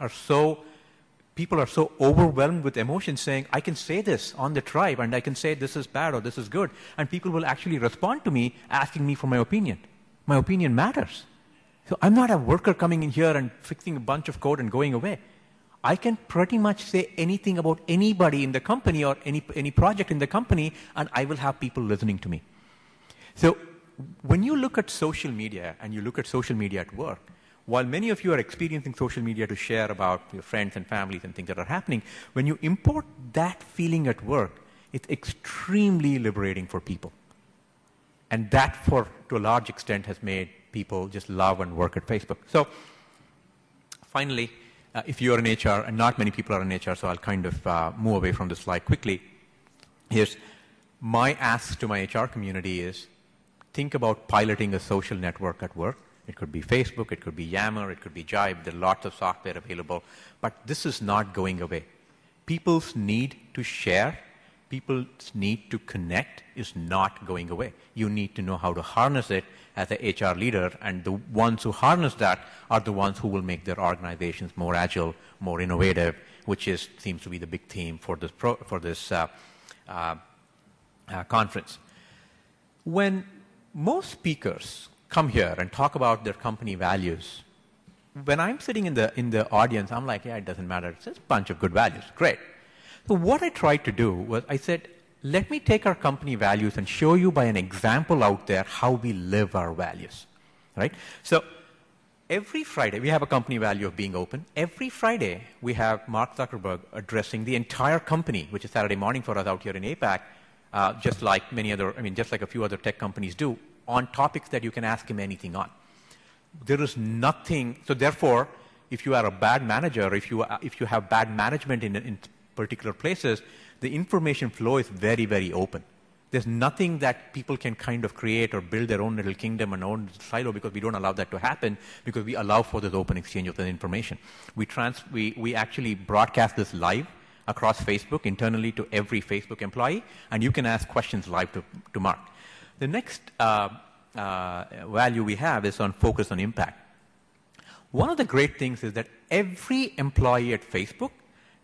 Speaker 2: people are so overwhelmed with emotions saying, I can say this on the tribe, and I can say this is bad or this is good, and people will actually respond to me asking me for my opinion. My opinion matters. So I'm not a worker coming in here and fixing a bunch of code and going away. I can pretty much say anything about anybody in the company or any project in the company, and I will have people listening to me. So when you look at social media and you look at social media at work, while many of you are experiencing social media to share about your friends and families and things that are happening, when you import that feeling at work, it's extremely liberating for people. And that, to a large extent, has made people just love and work at Facebook. So finally, if you're in HR, and not many people are in HR, so I'll kind of move away from this slide quickly. Here's my ask to my HR community is, think about piloting a social network at work. It could be Facebook, it could be Yammer, it could be Jive. There are lots of software available. But this is not going away. People's need to share, people's need to connect is not going away. You need to know how to harness it as an HR leader, and the ones who harness that are the ones who will make their organizations more agile, more innovative, which seems to be the big theme for this conference. When most speakers come here and talk about their company values, when I'm sitting in the audience, I'm like, yeah, it doesn't matter. It's just a bunch of good values. Great. So what I tried to do was I said, let me take our company values and show you by an example out there how we live our values, right? So every Friday, we have a company value of being open. Every Friday, we have Mark Zuckerberg addressing the entire company, which is Saturday morning for us out here in APAC, just like a few other tech companies do, on topics that you can ask him anything on. There is nothing, so therefore, if you are a bad manager, if you have bad management in particular places, the information flow is very, very open. There's nothing that people can kind of create or build their own little kingdom and own silo, because we don't allow that to happen, because we allow for this open exchange of the information. We actually broadcast this live across Facebook internally to every Facebook employee, and you can ask questions live to Mark. The next value we have is on focus on impact. One of the great things is that every employee at Facebook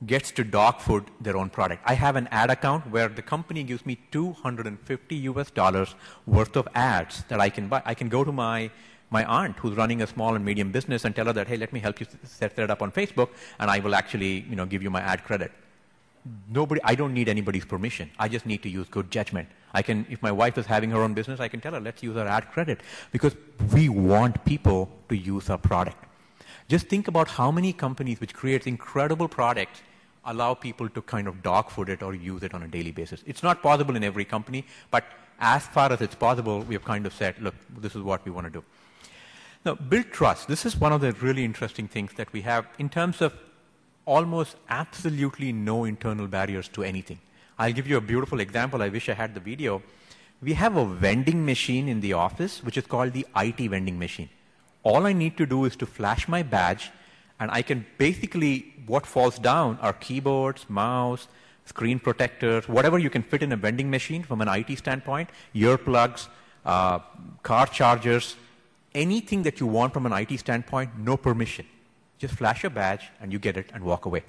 Speaker 2: gets to dog food their own product. I have an ad account where the company gives me $250 worth of ads that I can buy. I can go to my aunt who's running a small and medium business and tell her that, hey, let me help you set that up on Facebook, and I will actually give you my ad credit. I don't need anybody's permission. I just need to use good judgment. If my wife is having her own business, I can tell her, let's use our ad credit, because we want people to use our product. Just think about how many companies which create incredible products allow people to kind of dog food it or use it on a daily basis. It's not possible in every company, but as far as it's possible, we have kind of said, look, this is what we want to do. Now, build trust. This is one of the really interesting things that we have in terms of almost absolutely no internal barriers to anything. I'll give you a beautiful example. I wish I had the video. We have a vending machine in the office, which is called the IT vending machine. All I need to do is to flash my badge, and I can basically, what falls down are keyboards, mouse, screen protectors, whatever you can fit in a vending machine from an IT standpoint, earplugs, car chargers, anything that you want from an IT standpoint, no permission. Just flash a badge, and you get it and walk away.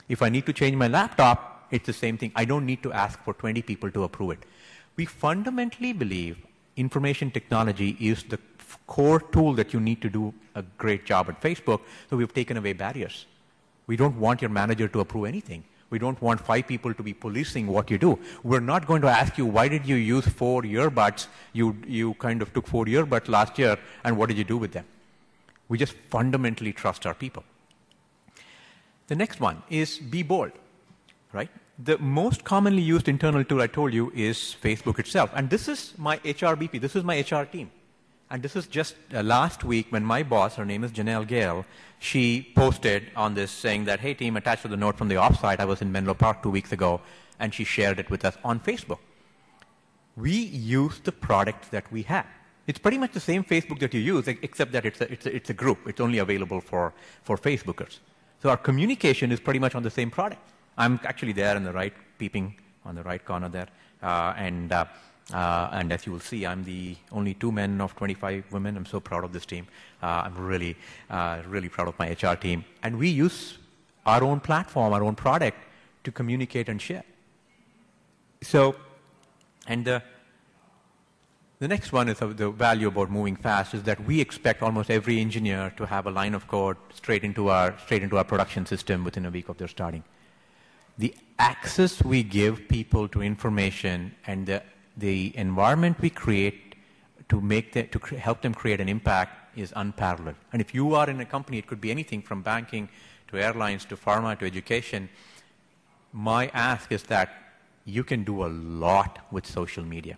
Speaker 2: If I need to change my laptop, it's the same thing. I don't need to ask for 20 people to approve it. We fundamentally believe information technology is the core tool that you need to do a great job at Facebook, so we've taken away barriers. We don't want your manager to approve anything. We don't want 5 people to be policing what you do. We're not going to ask you, why did you use 4 earbuds? You kind of took 4 earbuds last year, and what did you do with them? We just fundamentally trust our people. The next one is be bold, right? The most commonly used internal tool I told you is Facebook itself. And this is my HRBP. This is my HR team. And this is just last week when my boss, her name is Janelle Gale, she posted on this saying that, hey, team, attached to the note from the offsite, I was in Menlo Park 2 weeks ago, and she shared it with us on Facebook. We use the product that we have. It's pretty much the same Facebook that you use, except that it's a group. It's only available for Facebookers. So our communication is pretty much on the same product. I'm actually there on the right, peeping on the right corner there. And as you will see, I'm the only 2 men of 25 women. I'm so proud of this team. I'm really proud of my HR team. And we use our own platform, our own product to communicate and share. So, and the next one is the value about moving fast is that we expect almost every engineer to have a line of code straight into our production system within a week of their starting. The access we give people to information and the environment we create to help them create an impact is unparalleled. And if you are in a company, it could be anything from banking to airlines to pharma to education. My ask is that you can do a lot with social media.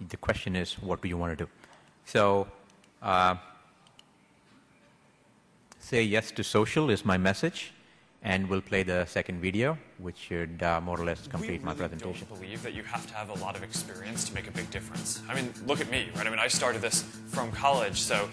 Speaker 2: The question is, what do you want to do? So, say yes to social is my message, and we'll play the second video, which should more or less complete my presentation.
Speaker 6: We really don't believe that you have to have a lot of experience to make a big difference. I mean, look at me, right? I mean, I started this from college, so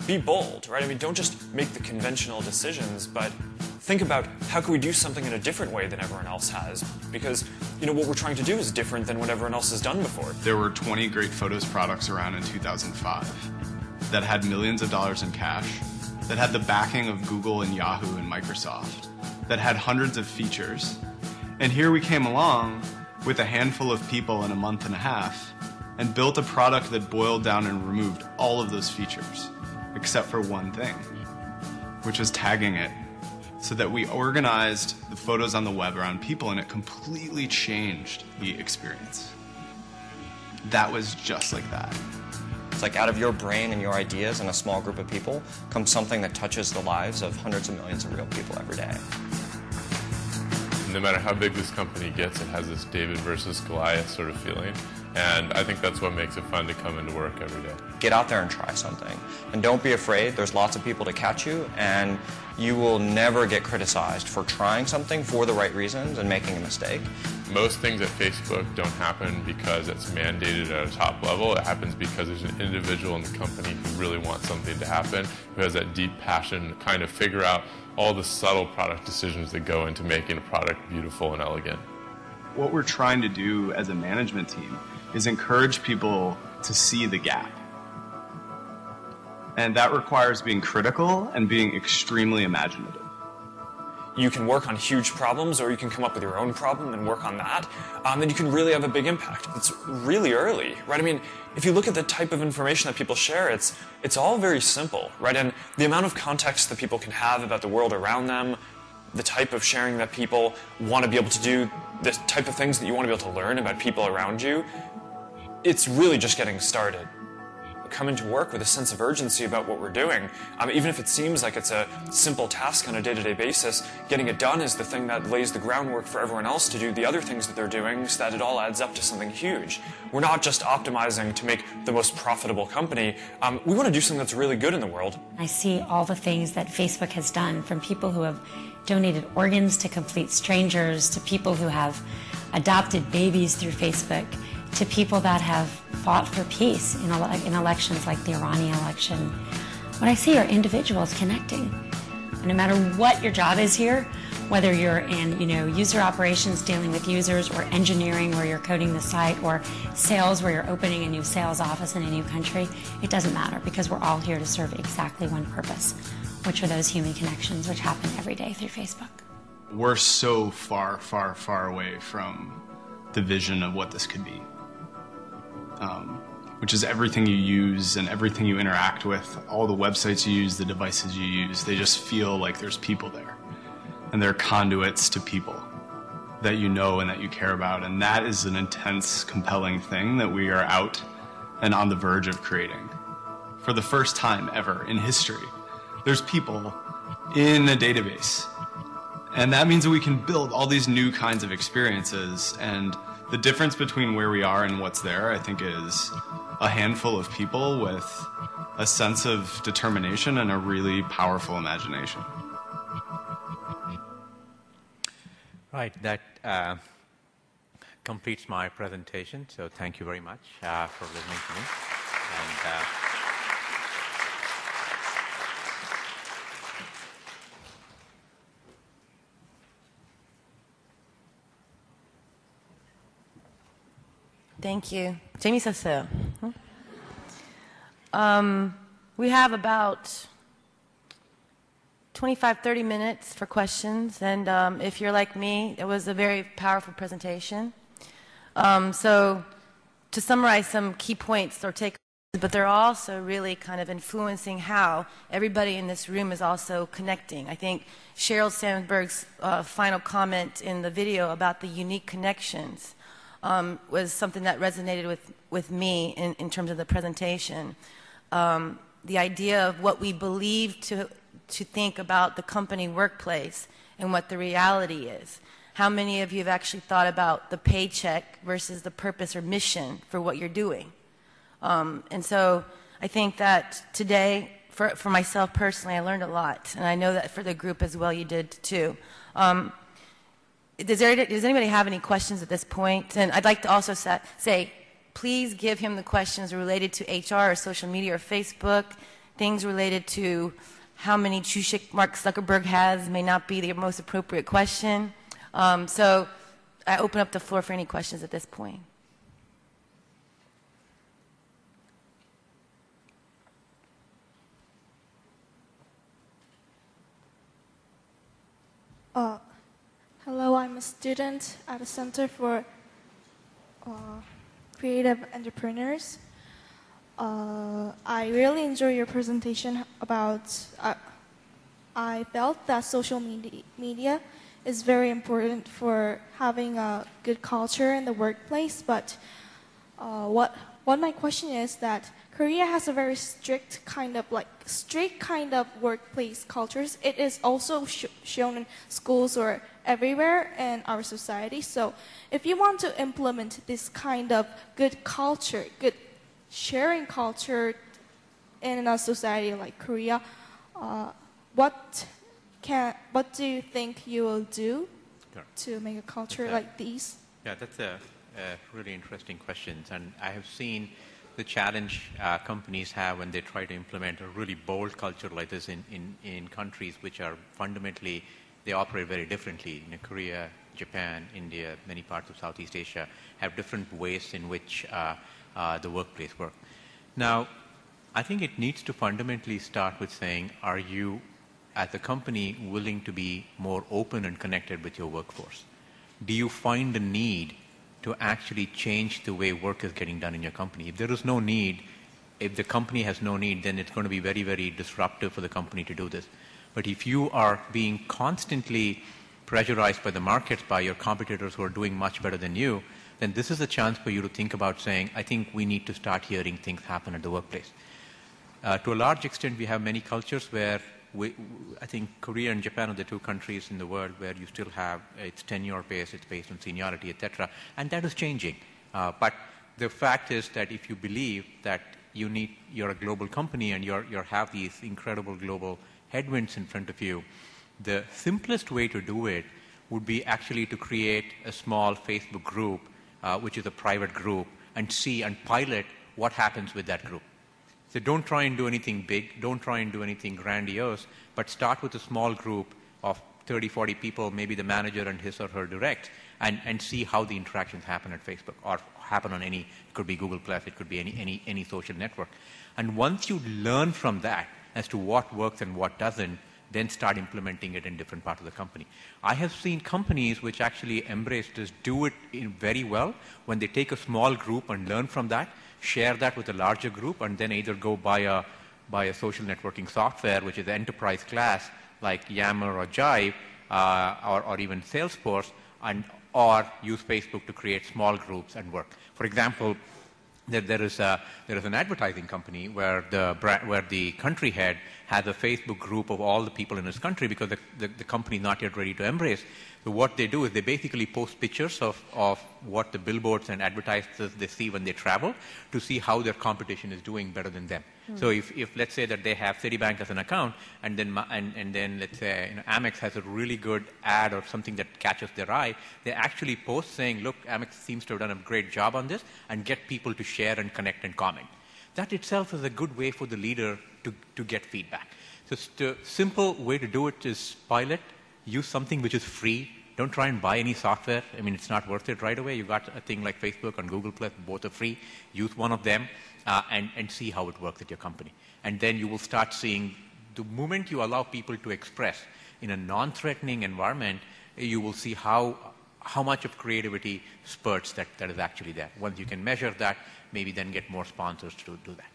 Speaker 6: be bold, right? I mean, don't just make the conventional decisions, but think about how can we do something in a different way than everyone else has? Because, you know, what we're trying to do is different than what everyone else has done before.
Speaker 7: There were 20 great photos products around in 2005 that had millions of dollars in cash, that had the backing of Google and Yahoo and Microsoft, that had hundreds of features. And here we came along with a handful of people in a month and a half and built a product that boiled down and removed all of those features, except for one thing, which was tagging it, so that we organized the photos on the web around people and it completely changed the experience. That was just like that.
Speaker 8: It's like out of your brain and your ideas and a small group of people comes something that touches the lives of hundreds of millions of real people every day.
Speaker 9: No matter how big this company gets, it has this David versus Goliath sort of feeling. And I think that's what makes it fun to come into work every day.
Speaker 8: Get out there and try something. And don't be afraid. There's lots of people to catch you, and you will never get criticized for trying something for the right reasons and making a mistake.
Speaker 9: Most things at Facebook don't happen because it's mandated at a top level. It happens because there's an individual in the company who really wants something to happen, who has that deep passion to kind of figure out all the subtle product decisions that go into making a product beautiful and elegant.
Speaker 7: What we're trying to do as a management team is encourage people to see the gap. And that requires being critical and being extremely imaginative.
Speaker 6: You can work on huge problems, or you can come up with your own problem and work on that. Then you can really have a big impact. It's really early, right? I mean, if you look at the type of information that people share, it's all very simple, right? And the amount of context that people can have about the world around them, the type of sharing that people want to be able to do, the type of things that you want to be able to learn about people around you, it's really just getting started. Come into work with a sense of urgency about what we're doing. Even if it seems like it's a simple task on a day-to-day basis, getting it done is the thing that lays the groundwork for everyone else to do the other things that they're doing so that it all adds up to something huge. We're not just optimizing to make the most profitable company. We want to do something that's really good in the world.
Speaker 10: I see all the things that Facebook has done, from people who have donated organs to complete strangers, to people who have adopted babies through Facebook, to people that have fought for peace in elections like the Iranian election. What I see are individuals connecting. And no matter what your job is here, whether you're in user operations dealing with users, or engineering where you're coding the site, or sales where you're opening a new sales office in a new country, it doesn't matter, because we're all here to serve exactly one purpose, which are those human connections which happen every day through Facebook.
Speaker 7: We're so far, far, far away from the vision of what this could be. Which is everything you use and everything you interact with, all the websites you use, the devices you use, they just feel like there's people there. And they're conduits to people that you know and that you care about. And that is an intense, compelling thing that we are out and on the verge of creating. For the first time ever in history, there's people in a database. And that means that we can build all these new kinds of experiences. And the difference between where we are and what's there, I think, is a handful of people with a sense of determination and a really powerful imagination.
Speaker 2: Right, that completes my presentation, so thank you very much for listening to me. And,
Speaker 1: Thank you. 재밌었어요. We have about 25-30 minutes for questions, and if you're like me, it was a very powerful presentation. So to summarize some key points or takeaways, but they're also really kind of influencing how everybody in this room is also connecting. I think Sheryl Sandberg's final comment in the video about the unique connections was something that resonated with me in terms of the presentation. The idea of what we believe to think about the company workplace and what the reality is. How many of you have actually thought about the paycheck versus the purpose or mission for what you're doing? And so I think that today, for myself personally, I learned a lot. And I know that for the group as well, you did too. Does anybody have any questions at this point? And I'd like to also say, please give him the questions related to HR or social media or Facebook. Things related to how many 주식 Mark Zuckerberg has may not be the most appropriate question. So I open up the floor for any questions at this point.
Speaker 11: Hello, I'm a student at a Center for Creative Entrepreneurs. I really enjoy your presentation about, I felt that social media is very important for having a good culture in the workplace, but what my question is that Korea has a very strict kind of workplace cultures. It is also shown in schools or everywhere in our society. So if you want to implement this kind of good culture, good sharing culture in a society like Korea, what do you think you will do to make a culture like these?
Speaker 2: Yeah, that's a really interesting question. And I have seen the challenge companies have when they try to implement a really bold culture like this in countries which are fundamentally, they operate very differently. Korea, Japan, India, many parts of Southeast Asia have different ways in which the workplace works. Now, I think it needs to fundamentally start with saying, are you, as a company, willing to be more open and connected with your workforce? Do you find the need to actually change the way work is getting done in your company? If there is no need, if the company has no need, then it's going to be very, very disruptive for the company to do this. But if you are being constantly pressurized by the markets, by your competitors who are doing much better than you, then this is a chance for you to think about saying, I think we need to start hearing things happen at the workplace. To a large extent, we have many cultures where I think Korea and Japan are the two countries in the world where you still have, it's tenure-based, it's based on seniority, etc. And that is changing. But the fact is that if you believe that you're a global company and you have these incredible global headwinds in front of you, the simplest way to do it would be actually to create a small Facebook group, which is a private group, and see and pilot what happens with that group. So don't try and do anything big, don't try and do anything grandiose, but start with a small group of 30, 40 people, maybe the manager and his or her direct, and see how the interactions happen at Facebook or happen on it could be Google+, it could be any social network. And once you learn from that as to what works and what doesn't, then start implementing it in different parts of the company. I have seen companies which actually embrace this, do it very well when they take a small group and learn from that, share that with a larger group, and then either go buy a social networking software, which is enterprise class, like Yammer or Jive, or even Salesforce, or use Facebook to create small groups and work. For example, there is an advertising company where the country head has a Facebook group of all the people in his country because the company is not yet ready to embrace. So what they do is they basically post pictures of what the billboards and advertisers they see when they travel to see how their competition is doing better than them. So if let's say that they have Citibank as an account, and then let's say Amex has a really good ad or something that catches their eye, they actually post saying, look, Amex seems to have done a great job on this, and get people to share and connect and comment. That itself is a good way for the leader to get feedback. So the simple way to do it is pilot, use something which is free. Don't try and buy any software. I mean, it's not worth it right away. You got a thing like Facebook and Google+, both are free. Use one of them and see how it works at your company. And then you will start seeing the moment you allow people to express in a non-threatening environment, you will see how much of creativity spurts that is actually there. Once you can measure that, maybe then get more sponsors to do that.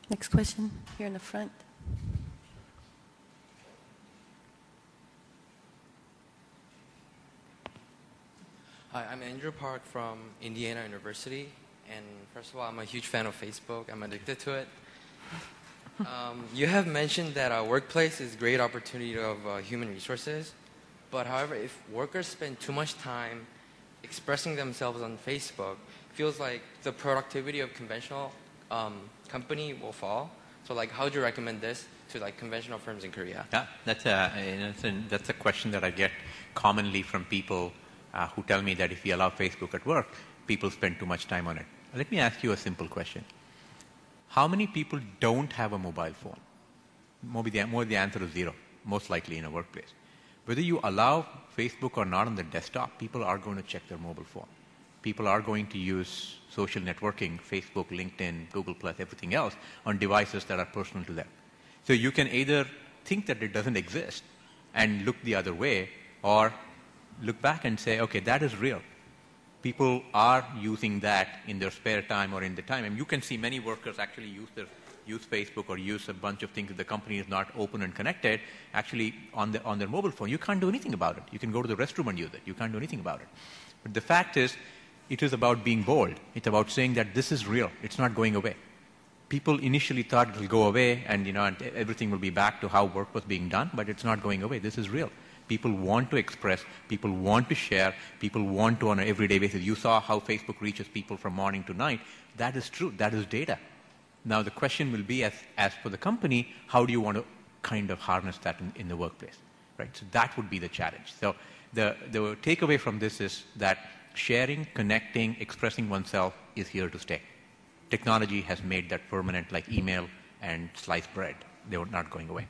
Speaker 1: Next question, here in the front.
Speaker 12: Hi, I'm Andrew Park from Indiana University, and first of all, I'm a huge fan of Facebook. I'm addicted to it. You have mentioned that a workplace is a great opportunity of human resources, but however, if workers spend too much time expressing themselves on Facebook, it feels like the productivity of conventional company will fall. So like, how do you recommend this to like conventional firms in Korea?
Speaker 2: Yeah, that's a question that I get commonly from people who tell me that if we allow Facebook at work, people spend too much time on it. Let me ask you a simple question. How many people don't have a mobile phone? The answer is zero, most likely in a workplace. Whether you allow Facebook or not on the desktop, people are going to check their mobile phone. People are going to use social networking, Facebook, LinkedIn, Google+, everything else, on devices that are personal to them. So you can either think that it doesn't exist and look the other way, or look back and say, okay, that is real. People are using that in their spare time or in the time. And you can see many workers actually use Facebook or use a bunch of things that the company is not open and connected, actually on their mobile phone. You can't do anything about it. You can go to the restroom and use it. You can't do anything about it. But the fact is, it is about being bold. It's about saying that this is real. It's not going away. People initially thought it will go away and, and everything will be back to how work was being done, but it's not going away. This is real. People want to express, people want to share, people want to on an everyday basis. You saw how Facebook reaches people from morning to night. That is true. That is data. Now the question will be, as for the company, how do you want to kind of harness that in the workplace? Right? So that would be the challenge. So the takeaway from this is that sharing, connecting, expressing oneself is here to stay. Technology has made that permanent, like email and sliced bread. They are not going away.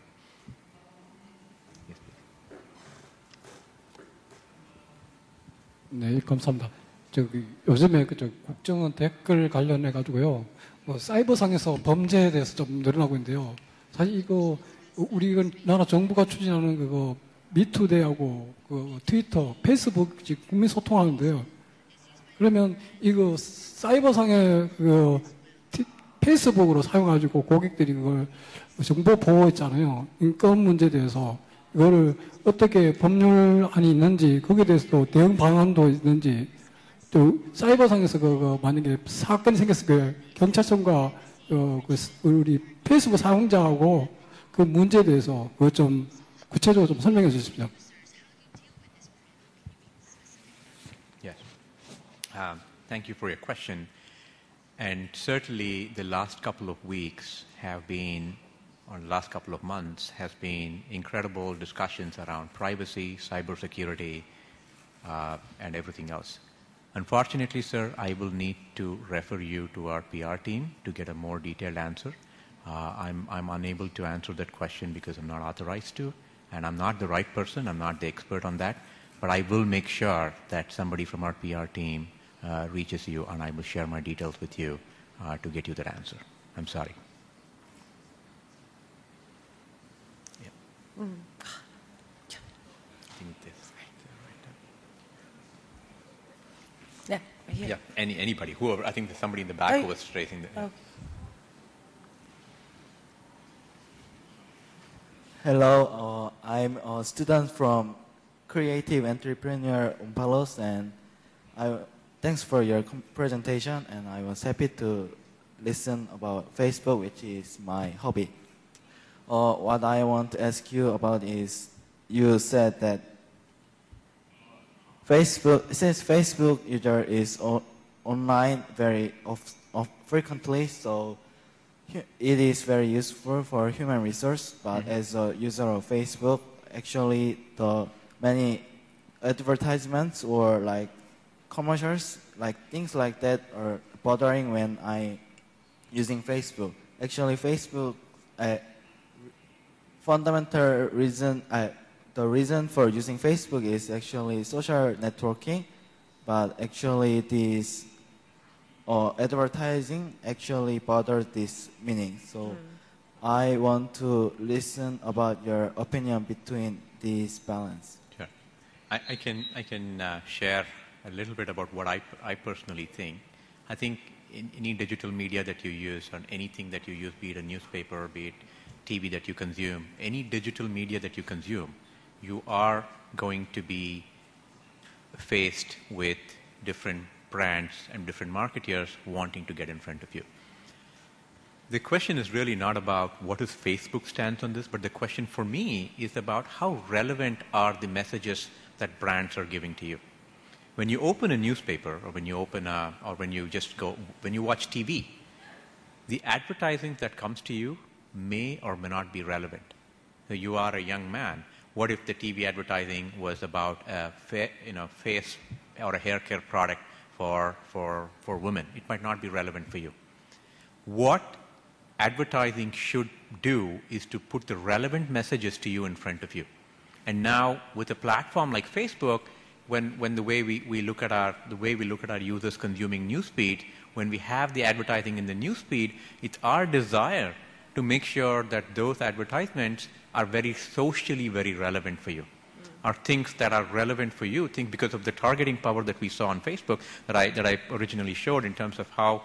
Speaker 13: 네, 감사합니다. 요즘에 국정원 댓글 관련해 가지고요, 사이버상에서 범죄에 대해서 좀 늘어나고 있는데요. 사실 이거 우리나라 정부가 추진하는 그거 미투데이하고 그 트위터, 페이스북 국민 소통하는데요. 그러면 이거 사이버상의 그 페이스북으로 사용가지고 고객들이 그걸 정보 보호했잖아요. 인권 문제에 대해서. 이거를 어떻게 법률안이 있는지, 거기에 대해서도 대응 방안도 있는지, 또 사이버상에서 만약에 사건이 생겼을 때 경찰청과 우리 페이스북 사용자하고 그 문제에 대해서 그거 좀 구체적으로 좀 설명해 주십시오.
Speaker 2: Yes. Thank you for your question. And certainly the last couple of weeks have been, or the last couple of months, has been incredible discussions around privacy, cybersecurity, and everything else. Unfortunately, sir, I will need to refer you to our PR team to get a more detailed answer. I'm unable to answer that question because I'm not authorized to, and I'm not the right person. I'm not the expert on that. But I will make sure that somebody from our PR team reaches you, and I will share my details with you to get you that answer. I'm sorry. Yeah.
Speaker 1: Yeah, right here.
Speaker 2: Yeah, anybody, whoever. I think there's somebody in the back who was raising the...
Speaker 1: Oh.
Speaker 14: Hello, I'm a student from Creative Entrepreneur Umpalos, and thanks for your presentation, and I was happy to listen about Facebook, which is my hobby. What I want to ask you about is, you said that since Facebook user is online very frequently, so it is very useful for human resource, but as a user of Facebook, actually the many advertisements or like commercials, like things like that, are bothering when I using Facebook. Actually, Facebook, fundamental reason, the reason for using Facebook is actually social networking, but actually this advertising actually bothers this meaning. So I want to listen about your opinion between this balance.
Speaker 2: Sure. I can share a little bit about what I personally think. I think in any digital media that you use, or anything that you use, be it a newspaper, be it TV that you consume, any digital media that you consume, you are going to be faced with different brands and different marketeers wanting to get in front of you. The question is really not about what is Facebook's stance on this, but the question for me is about how relevant are the messages that brands are giving to you. When you open a newspaper, or when you watch TV, the advertising that comes to you may or may not be relevant. So you are a young man. What if the TV advertising was about a face or a hair care product for women? It might not be relevant for you. What advertising should do is to put the relevant messages to you in front of you. And now with a platform like Facebook, when the way we look at our users consuming newsfeed, when we have the advertising in the newsfeed, it's our desire to make sure that those advertisements are very socially very relevant for you. Are things that are relevant for you. Think because of the targeting power that we saw on Facebook that I originally showed in terms of how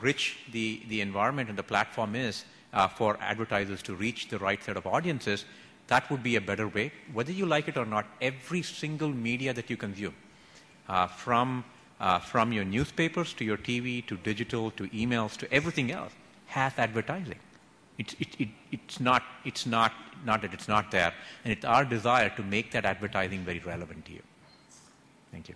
Speaker 2: rich the environment and the platform is for advertisers to reach the right set of audiences. That would be a better way. Whether you like it or not, every single media that you consume, from your newspapers to your TV to digital to emails to everything else, has advertising. It's not that it's not there, and it's our desire to make that advertising very relevant to you. Thank you.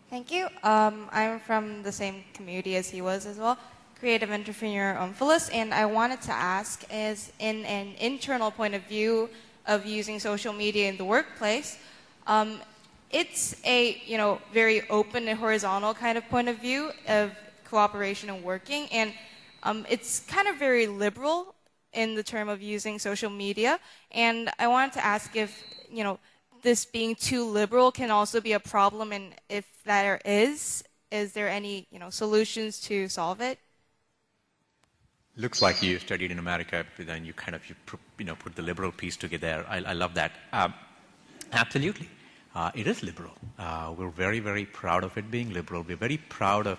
Speaker 15: Thank you. I'm from the same community as he was as well, creative entrepreneur Phyllis, and I wanted to ask is in an internal point of view of using social media in the workplace, it's a very open and horizontal kind of point of view of cooperation and working, and it's kind of very liberal in the term of using social media, and I wanted to ask if this being too liberal can also be a problem, and if there is there any solutions to solve it?
Speaker 2: Looks like you studied in America, but then you kind of put the liberal piece together. I love that. Absolutely, it is liberal. We're very, very proud of it being liberal. We're very proud of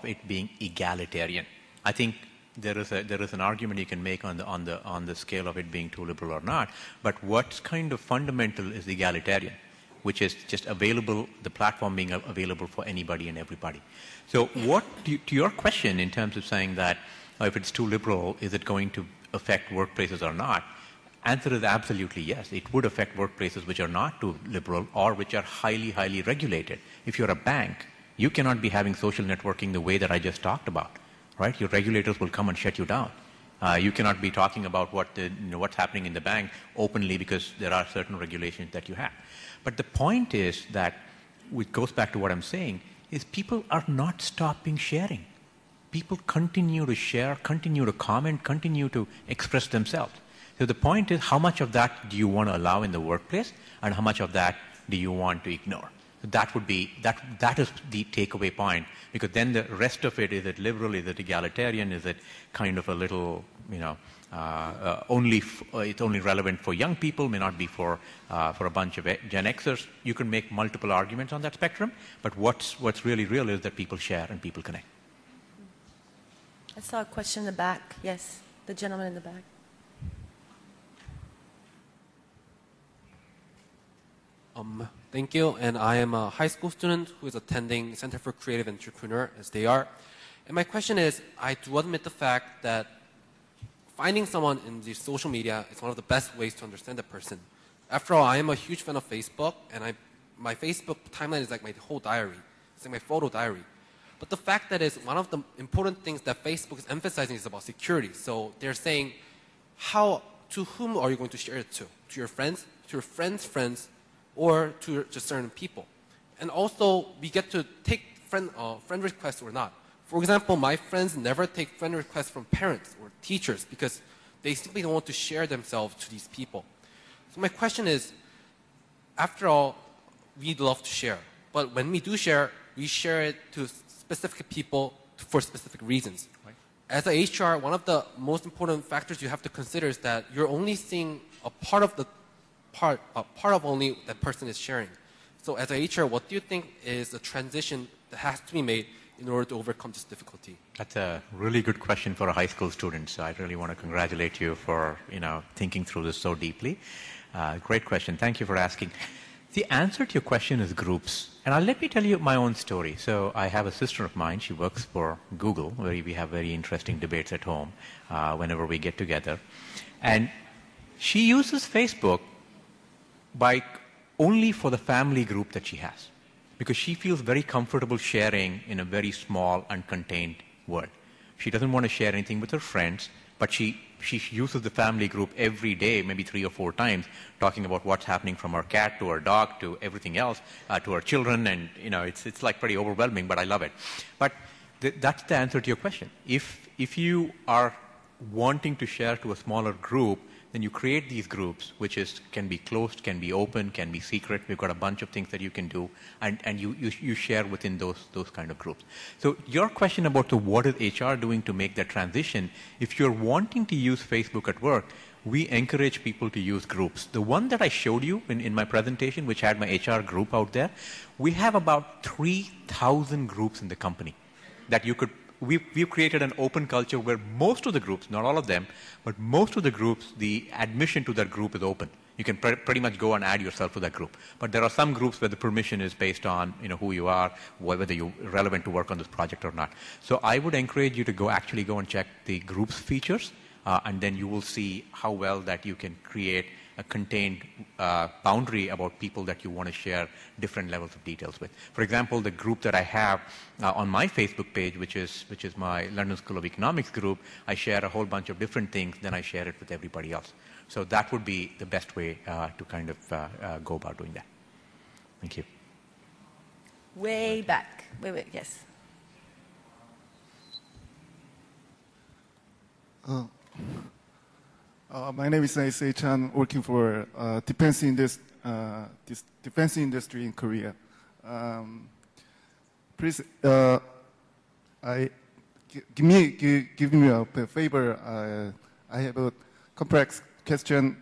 Speaker 2: it being egalitarian. I think there is an argument you can make on the scale of it being too liberal or not. But what's kind of fundamental is egalitarian, which is just available, the platform being available for anybody and everybody. So what to your question in terms of saying that if it's too liberal, is it going to affect workplaces or not? Answer is absolutely yes. It would affect workplaces which are not too liberal or which are highly, highly regulated. If you're a bank, you cannot be having social networking the way that I just talked about, right? Your regulators will come and shut you down. You cannot be talking about what's happening in the bank openly because there are certain regulations that you have. But the point is that, which goes back to what I'm saying, is people are not stopping sharing. People continue to share, continue to comment, continue to express themselves. So the point is, how much of that do you want to allow in the workplace, and how much of that do you want to ignore? So that would be that is the takeaway point, because then the rest of it, is it liberal, is it egalitarian, is it kind of a little it's only relevant for young people, may not be for a bunch of Gen Xers. You can make multiple arguments on that spectrum, but what's really real is that people share and people connect.
Speaker 1: I saw a question in the back. Yes, the gentleman in the back.
Speaker 16: Thank you. And I am a high school student who is attending Center for Creative Entrepreneur, as they are. And my question is, I do admit the fact that finding someone in the social media is one of the best ways to understand a person. After all, I am a huge fan of Facebook, and my Facebook timeline is like my whole diary. It's like my photo diary. But the fact that is one of the important things that Facebook is emphasizing is about security. So they're saying, to whom are you going to share it to? To your friends, friends, or to just certain people? And also, we get to take friend requests or not. For example, my friends never take friend requests from parents or teachers because they simply don't want to share themselves to these people. So my question is, after all, we'd love to share. But when we do share, we share it to specific people for specific reasons. Right. As a HR, one of the most important factors you have to consider is that you're only seeing a part of only that person is sharing. So as a HR, what do you think is the transition that has to be made in order to overcome this difficulty?
Speaker 2: That's a really good question for a high school student. So I really want to congratulate you for thinking through this so deeply. Great question. Thank you for asking. The answer to your question is groups. And let me tell you my own story. So I have a sister of mine. She works for Google, where we have very interesting debates at home whenever we get together. And she uses Facebook only for the family group that she has, because she feels very comfortable sharing in a very small and contained world. She doesn't want to share anything with her friends, but she uses the family group every day, maybe 3 or 4 times, talking about what's happening from her cat to her dog to everything else, to her children, and it's like pretty overwhelming, but I love it. But that's the answer to your question. If you are wanting to share to a smaller group, then you create these groups, which can be closed, can be open, can be secret. We've got a bunch of things that you can do, and you share within those kind of groups. So your question about what is HR doing to make that transition, if you're wanting to use Facebook at work, we encourage people to use groups. The one that I showed you in my presentation, which had my HR group out there, we have about 3,000 groups in the company that you could. We've created an open culture where most of the groups, not all of them, but most of the groups, the admission to that group is open. You can pretty much go and add yourself to that group. But there are some groups where the permission is based on who you are, whether you're relevant to work on this project or not. So I would encourage you to actually go and check the groups features, and then you will see how well that you can create a contained boundary about people that you want to share different levels of details with. For example, the group that I have on my Facebook page, which is my London School of Economics group, I share a whole bunch of different things, then I share it with everybody else. So that would be the best way to kind of go about doing that. Thank you.
Speaker 1: Way back. Wait, yes.
Speaker 17: My name is Ace Chan, working for defense industry in Korea. Please, give me a favor. I have a complex question,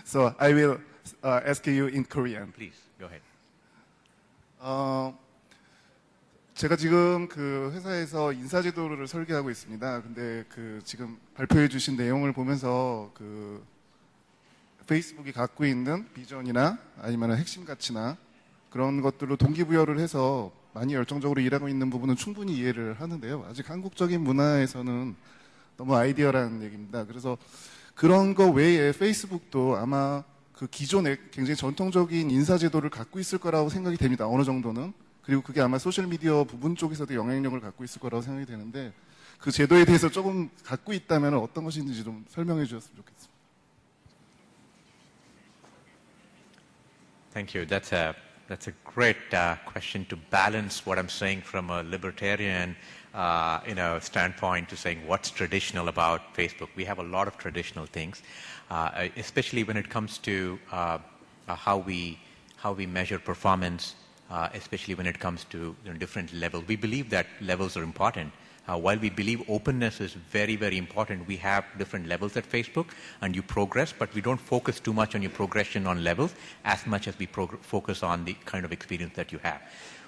Speaker 17: so I will ask you in Korean.
Speaker 2: Please, go ahead.
Speaker 17: 제가 지금 그 회사에서 인사제도를 설계하고 있습니다. 근데 그 지금 발표해 주신 내용을 보면서 그 페이스북이 갖고 있는 비전이나 아니면 핵심 가치나 그런 것들로 동기부여를 해서 많이 열정적으로 일하고 있는 부분은 충분히 이해를 하는데요. 아직 한국적인 문화에서는 너무 아이디어라는 얘기입니다. 그래서 그런 거 외에 페이스북도 아마 그 기존의 굉장히 전통적인 인사제도를 갖고 있을 거라고 생각이 됩니다. 어느 정도는. 그리고 그게 아마 소셜미디어 부분 쪽에서도 영향력을 갖고 있을 거라고 생각이 되는데 그 제도에 대해서 조금 갖고 있다면 어떤 것인지 좀 설명해 주셨으면 좋겠습니다.
Speaker 2: Thank you. That's a great question to balance what I'm saying from a libertarian standpoint to saying what's traditional about Facebook. We have a lot of traditional things, especially when it comes to how we measure performance. Especially when it comes to different levels. We believe that levels are important. While we believe openness is very, very important, we have different levels at Facebook, and you progress, but we don't focus too much on your progression on levels as much as we focus on the kind of experience that you have.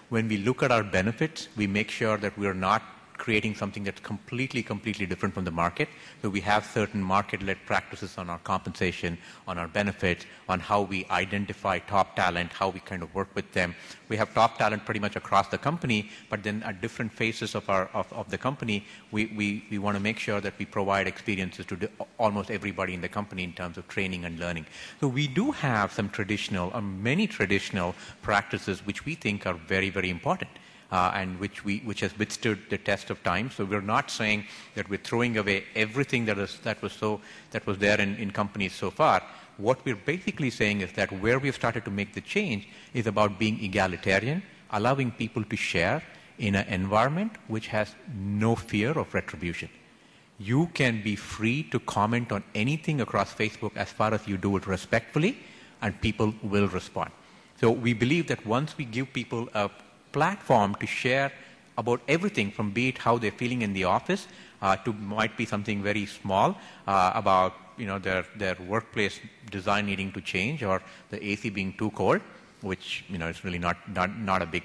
Speaker 2: When we look at our benefits, we make sure that we are not creating something that's completely different from the market. So we have certain market-led practices on our compensation, on our benefits, on how we identify top talent, how we kind of work with them. We have top talent pretty much across the company, but then at different phases of the company, we want to make sure that we provide experiences to almost everybody in the company in terms of training and learning. So we do have some traditional, or many traditional practices which we think are very, very important. And which has withstood the test of time. So we're not saying that we're throwing away everything that was there in companies so far. What we're basically saying is that where we've started to make the change is about being egalitarian, allowing people to share in an environment which has no fear of retribution. You can be free to comment on anything across Facebook as far as you do it respectfully, and people will respond. So we believe that once we give people a platform to share about everything, from be it how they're feeling in the office to might be something very small about their workplace design needing to change, or the AC being too cold, which is really not a big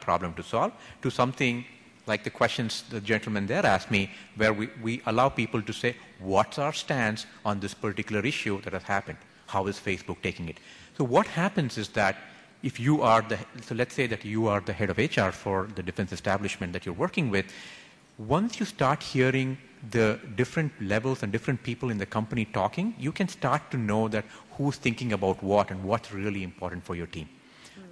Speaker 2: problem to solve, to something like the questions the gentleman there asked me, where we allow people to say, what's our stance on this particular issue that has happened? How is Facebook taking it? So what happens is that if you are so let's say that you are the head of HR for the defense establishment that you're working with, once you start hearing the different levels and different people in the company talking, you can start to know that who's thinking about what and what's really important for your team.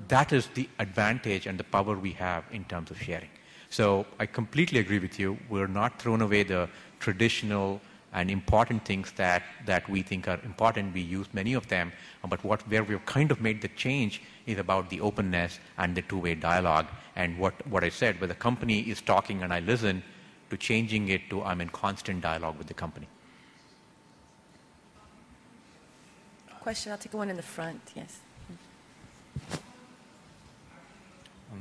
Speaker 2: That is the advantage and the power we have in terms of sharing. So I completely agree with you. We're not throwing away the traditional and important things that we think are important. We use many of them, but where we've kind of made the change is about the openness and the two-way dialogue, and what I said, where the company is talking and I listen, to changing it to I'm in constant dialogue with the company.
Speaker 1: Question, I'll take one in the front, yes.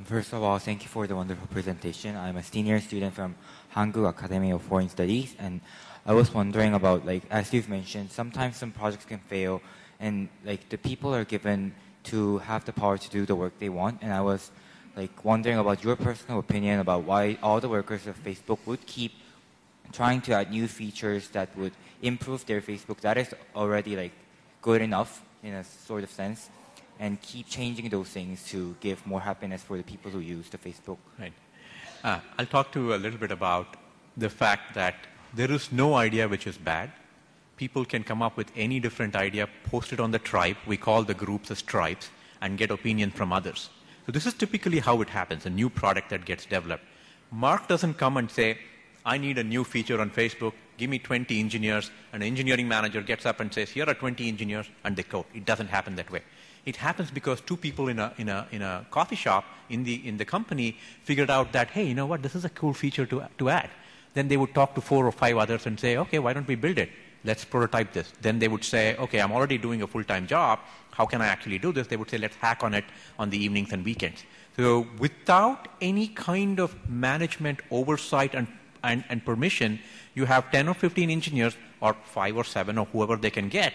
Speaker 18: First of all, thank you for the wonderful presentation. I'm a senior student from Hanguk Academy of Foreign Studies, and I was wondering about, as you've mentioned, sometimes some projects can fail, and the people are given to have the power to do the work they want. And I was wondering about your personal opinion about why all the workers of Facebook would keep trying to add new features that would improve their Facebook that is already good enough in a sort of sense, and keep changing those things to give more happiness for the people who use the Facebook.
Speaker 2: Right. I'll talk to you a little bit about the fact that there is no idea which is bad. People can come up with any different idea, post it on the tribe. We call the groups as tribes, and get opinion from others. So this is typically how it happens, a new product that gets developed. Mark doesn't come and say, I need a new feature on Facebook, give me 20 engineers, and an engineering manager gets up and says, here are 20 engineers, and they code. It doesn't happen that way. It happens because two people in a coffee shop in the company figured out that, hey, you know what, this is a cool feature to add. Then they would talk to 4 or 5 others and say, okay, why don't we build it? Let's prototype this. Then they would say, okay, I'm already doing a full-time job. How can I actually do this? They would say, let's hack on it on the evenings and weekends. So without any kind of management oversight and permission, you have 10 or 15 engineers, or 5 or 7, or whoever they can get,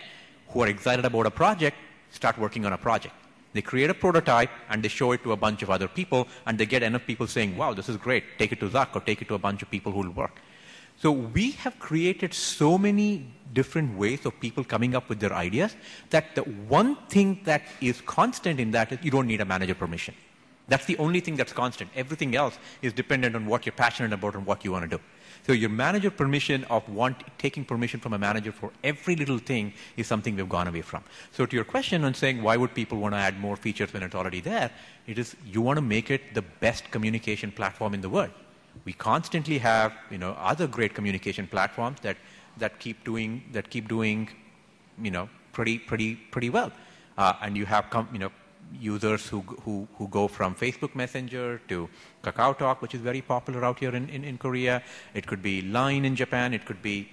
Speaker 2: who are excited about a project, start working on a project. They create a prototype and they show it to a bunch of other people, and they get enough people saying, wow, this is great, take it to Zuck, or take it to a bunch of people who will work. So we have created so many different ways of people coming up with their ideas that the one thing that is constant in that is you don't need a manager permission. That's the only thing that's constant. Everything else is dependent on what you're passionate about and what you want to do. So your manager permission of taking permission from a manager for every little thing is something we've gone away from. So to your question on saying why would people want to add more features when it's already there, it is you want to make it the best communication platform in the world. We constantly have other great communication platforms that keep doing pretty well, and you have users who go from Facebook Messenger to Kakao Talk, which is very popular out here in Korea. It could be Line in Japan. It could be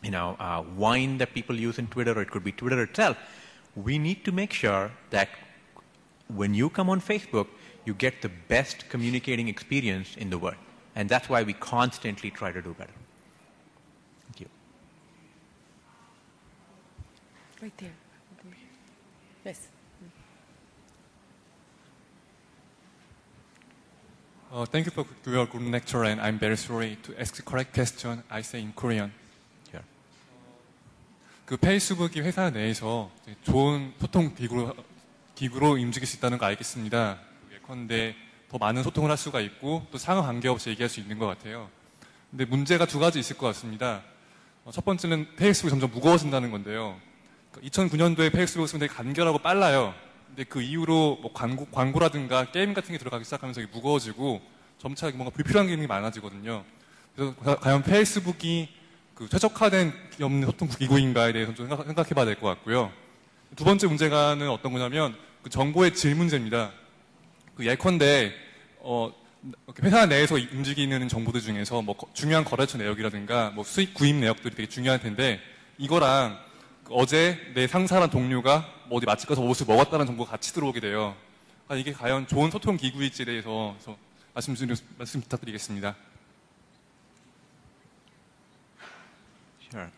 Speaker 2: Wine that people use in Twitter, or it could be Twitter itself. We need to make sure that when you come on Facebook, you get the best communicating experience in the world. And that's why we constantly try to do better. Thank you.
Speaker 1: Right there. Yes.
Speaker 19: Thank you for your good lecture, and I'm very sorry to ask the correct question. I say in Korean.
Speaker 2: Sure.
Speaker 19: 그 페이스북이 회사 내에서 좋은 소통 기구로 움직일 수 있다는 거 알겠습니다. 예컨대 더 많은 소통을 할 수가 있고 또 상하 관계없이 얘기할 수 있는 것 같아요. 근데 문제가 두 가지 있을 것 같습니다. 첫 번째는 페이스북이 점점 무거워진다는 건데요. 2009년도에 페이스북은 되게 간결하고 빨라요. 근데 그 이후로 뭐 광고라든가 게임 같은 게 들어가기 시작하면서 이게 무거워지고 점차 뭔가 불필요한 기능이 많아지거든요. 그래서 과연 페이스북이 그 최적화된 없는 소통 기구인가에 대해서 좀 생각해 봐야 될 것 같고요. 두 번째 문제가는 어떤 거냐면 그 정보의 질 문제입니다. 그 예컨대 회사 내에서 움직이는 정보들 중에서 뭐 중요한 거래처 내역이라든가 뭐 수익 구입 내역들이 되게 중요할 텐데 이거랑 어제 내 상사랑 동료가 뭐 어디 맛집 가서 옷을 먹었다는 정보가 같이 들어오게 돼요. 이게 과연 좋은 소통 기구일지에 대해서 말씀 부탁드리겠습니다.
Speaker 2: Sure.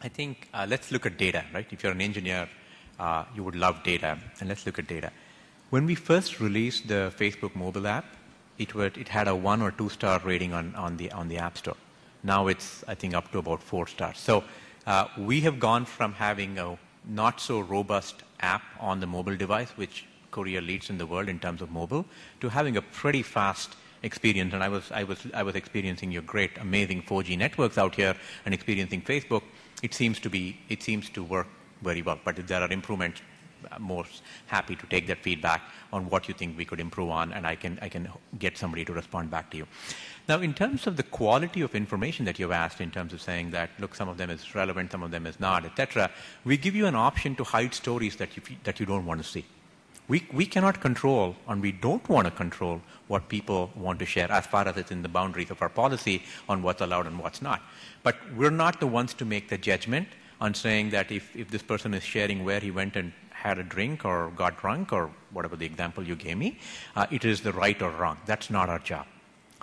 Speaker 2: I think let's look at data, right? If you're an engineer, you would love data, and let's look at data. When we first released the Facebook mobile app, it had a 1 or 2 star rating on the App Store. Now it's, I think, up to about 4 stars. So we have gone from having a not so robust app on the mobile device, which Korea leads in the world in terms of mobile, to having a pretty fast experience. And I was experiencing your great, amazing 4G networks out here and experiencing Facebook. It seems to work very well. But if there are improvements, I'm more happy to take that feedback on what you think we could improve on, and I can get somebody to respond back to you. Now, in terms of the quality of information that you've asked, in terms of saying that, look, some of them is relevant, some of them is not, etc., we give you an option to hide stories that you don't want to see. We cannot control, and we don't want to control what people want to share as far as it's in the boundaries of our policy on what's allowed and what's not. But we're not the ones to make the judgment on saying that if this person is sharing where he went and had a drink or got drunk or whatever the example you gave me, it is the right or wrong. That's not our job.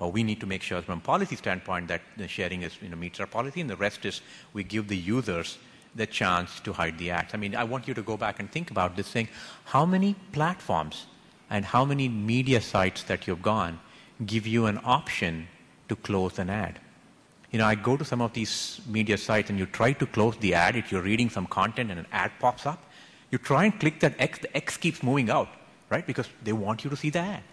Speaker 2: We need to make sure from a policy standpoint that the sharing meets our policy, and the rest is we give the users the chance to hide the ads. I mean, I want you to go back and think about this thing. How many platforms and how many media sites that you've gone give you an option to close an ad? I go to some of these media sites and you try to close the ad if you're reading some content and an ad pops up. You try and click that X, the X keeps moving out, right? Because they want you to see the ad.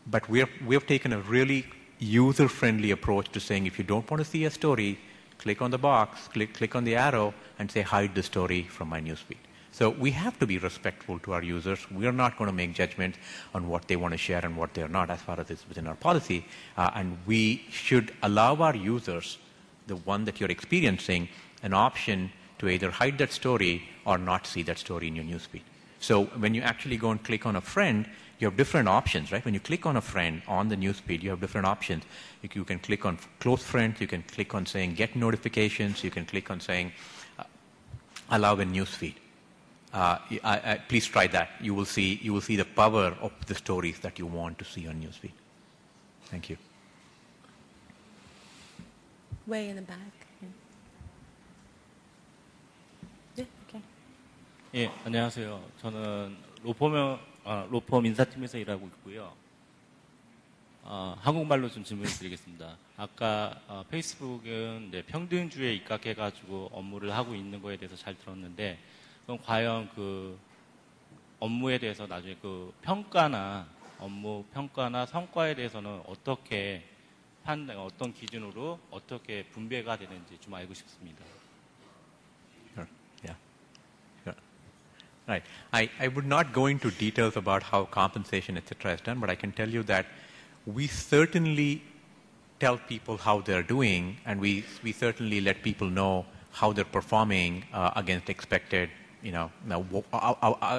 Speaker 2: But we have taken a really user-friendly approach to saying if you don't want to see a story, click on the box, click on the arrow, and say hide the story from my newsfeed. So we have to be respectful to our users. We are not going to make judgments on what they want to share and what they're not as far as it's within our policy. And we should allow our users, the one that you're experiencing, an option to either hide that story or not see that story in your newsfeed. So when you actually go and click on a friend, you have different options, right? When you click on a friend on the newsfeed, you have different options. You can click on close friends, you can click on saying get notifications, you can click on saying allow a newsfeed. Please try that. You will see the power of the stories that you want to see on newsfeed. Thank you.
Speaker 1: Way in the back. Yeah, okay.
Speaker 20: 예, 안녕하세요. 저는 로펌 인사팀에서 일하고 있고요. 한국말로 좀 질문을 드리겠습니다. 아까 페이스북은 이제 평등주의에 입각해가지고 업무를 하고 있는 거에 대해서 잘 들었는데, 그럼 과연 그 업무에 대해서 나중에 그 업무 평가나 성과에 대해서는 어떻게 어떤 기준으로 어떻게 분배가 되는지 좀 알고 싶습니다.
Speaker 2: Sure. Yeah. Sure. Right. I would not go into details about how compensation, etc. is done, but I can tell you that we certainly tell people how they're doing, and we certainly let people know how they're performing against expected,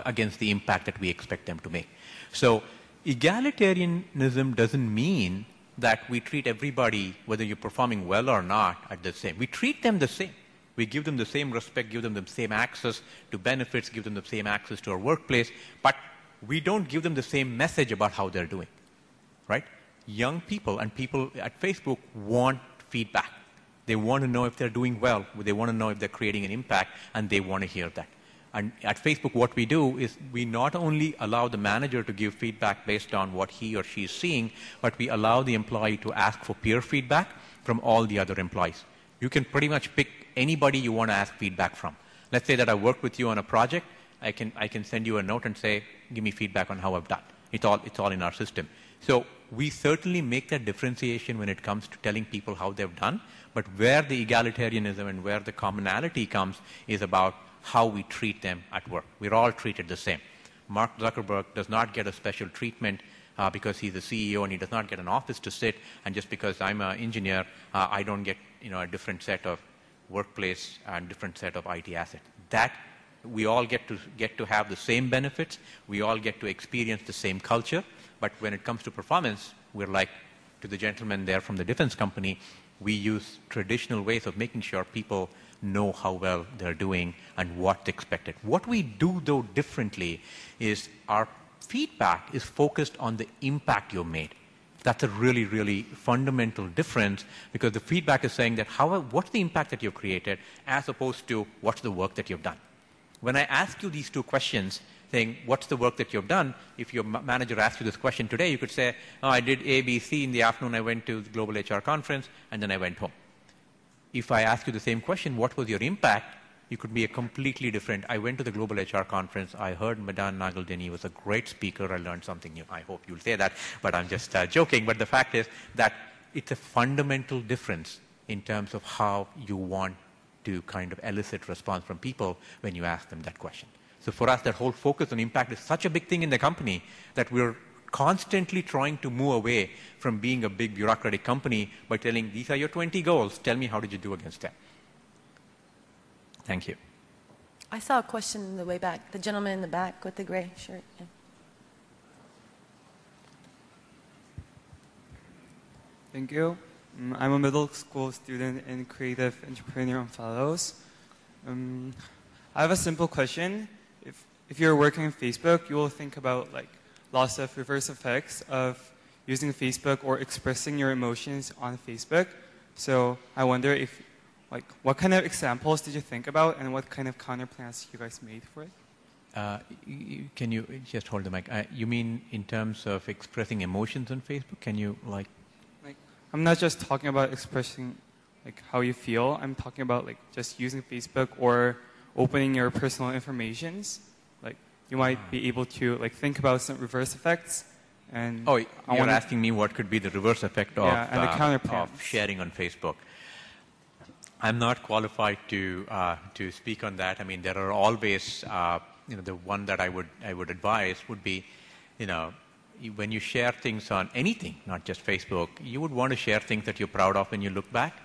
Speaker 2: against the impact that we expect them to make. So egalitarianism doesn't mean that we treat everybody, whether you're performing well or not, at the same. We treat them the same. We give them the same respect, give them the same access to benefits, give them the same access to our workplace, but we don't give them the same message about how they're doing, right? Young people and people at Facebook want feedback. They want to know if they're doing well. They want to know if they're creating an impact, and they want to hear that. And at Facebook, what we do is we not only allow the manager to give feedback based on what he or she is seeing, but we allow the employee to ask for peer feedback from all the other employees. You can pretty much pick anybody you want to ask feedback from. Let's say that I work with you on a project. I can send you a note and say, give me feedback on how I've done. It's all in our system. So we certainly make that differentiation when it comes to telling people how they've done, but where the egalitarianism and where the commonality comes is about how we treat them at work. We're all treated the same. Mark Zuckerberg does not get a special treatment because he's the CEO and he does not get an office to sit, and just because I'm an engineer, I don't get a different set of workplace and different set of IT assets. That we all get to have the same benefits. We all get to experience the same culture. But when it comes to performance, we're like, to the gentleman there from the defense company, we use traditional ways of making sure people know how well they're doing and what's expected. What we do, though, differently is our feedback is focused on the impact you made. That's a really, really fundamental difference, because the feedback is saying that what's the impact that you've created as opposed to what's the work that you've done. When I ask you these two questions, saying what's the work that you've done, if your manager asks you this question today, you could say, oh, I did A, B, C in the afternoon, I went to the Global HR conference, and then I went home. If I ask you the same question, what was your impact, you could be a completely different. I went to the Global HR conference. I heard Madan Nagalldini was a great speaker. I learned something new. I hope you'll say that, but I'm just joking. But the fact is that it's a fundamental difference in terms of how you want to kind of elicit response from people when you ask them that question. So for us, that whole focus on impact is such a big thing in the company that we're constantly trying to move away from being a big bureaucratic company by telling, these are your 20 goals. Tell me, how did you do against them? Thank you.
Speaker 1: I saw a question in the way back. The gentleman in the back with the gray shirt. Yeah.
Speaker 21: Thank you. I'm a middle school student in Creative Entrepreneur on Fellows. I have a simple question. If you're working on Facebook, you will think about like lots of reverse effects of using Facebook or expressing your emotions on Facebook. So I wonder if, like, what kind of examples did you think about, and what kind of counter plans you guys made for it?
Speaker 2: Can you just hold the mic? You mean in terms of expressing emotions on Facebook? Can you like?
Speaker 21: I'm not just talking about expressing like how you feel. I'm talking about like just using Facebook or opening your personal informations. Like you might be able to like think about some reverse effects. And
Speaker 2: you're asking me what could be the reverse effect of,
Speaker 21: and the counter
Speaker 2: of sharing on Facebook. I'm not qualified to speak on that. I mean, there are always, the one that I would advise would be, when you share things on anything, not just Facebook, you would want to share things that you're proud of when you look back.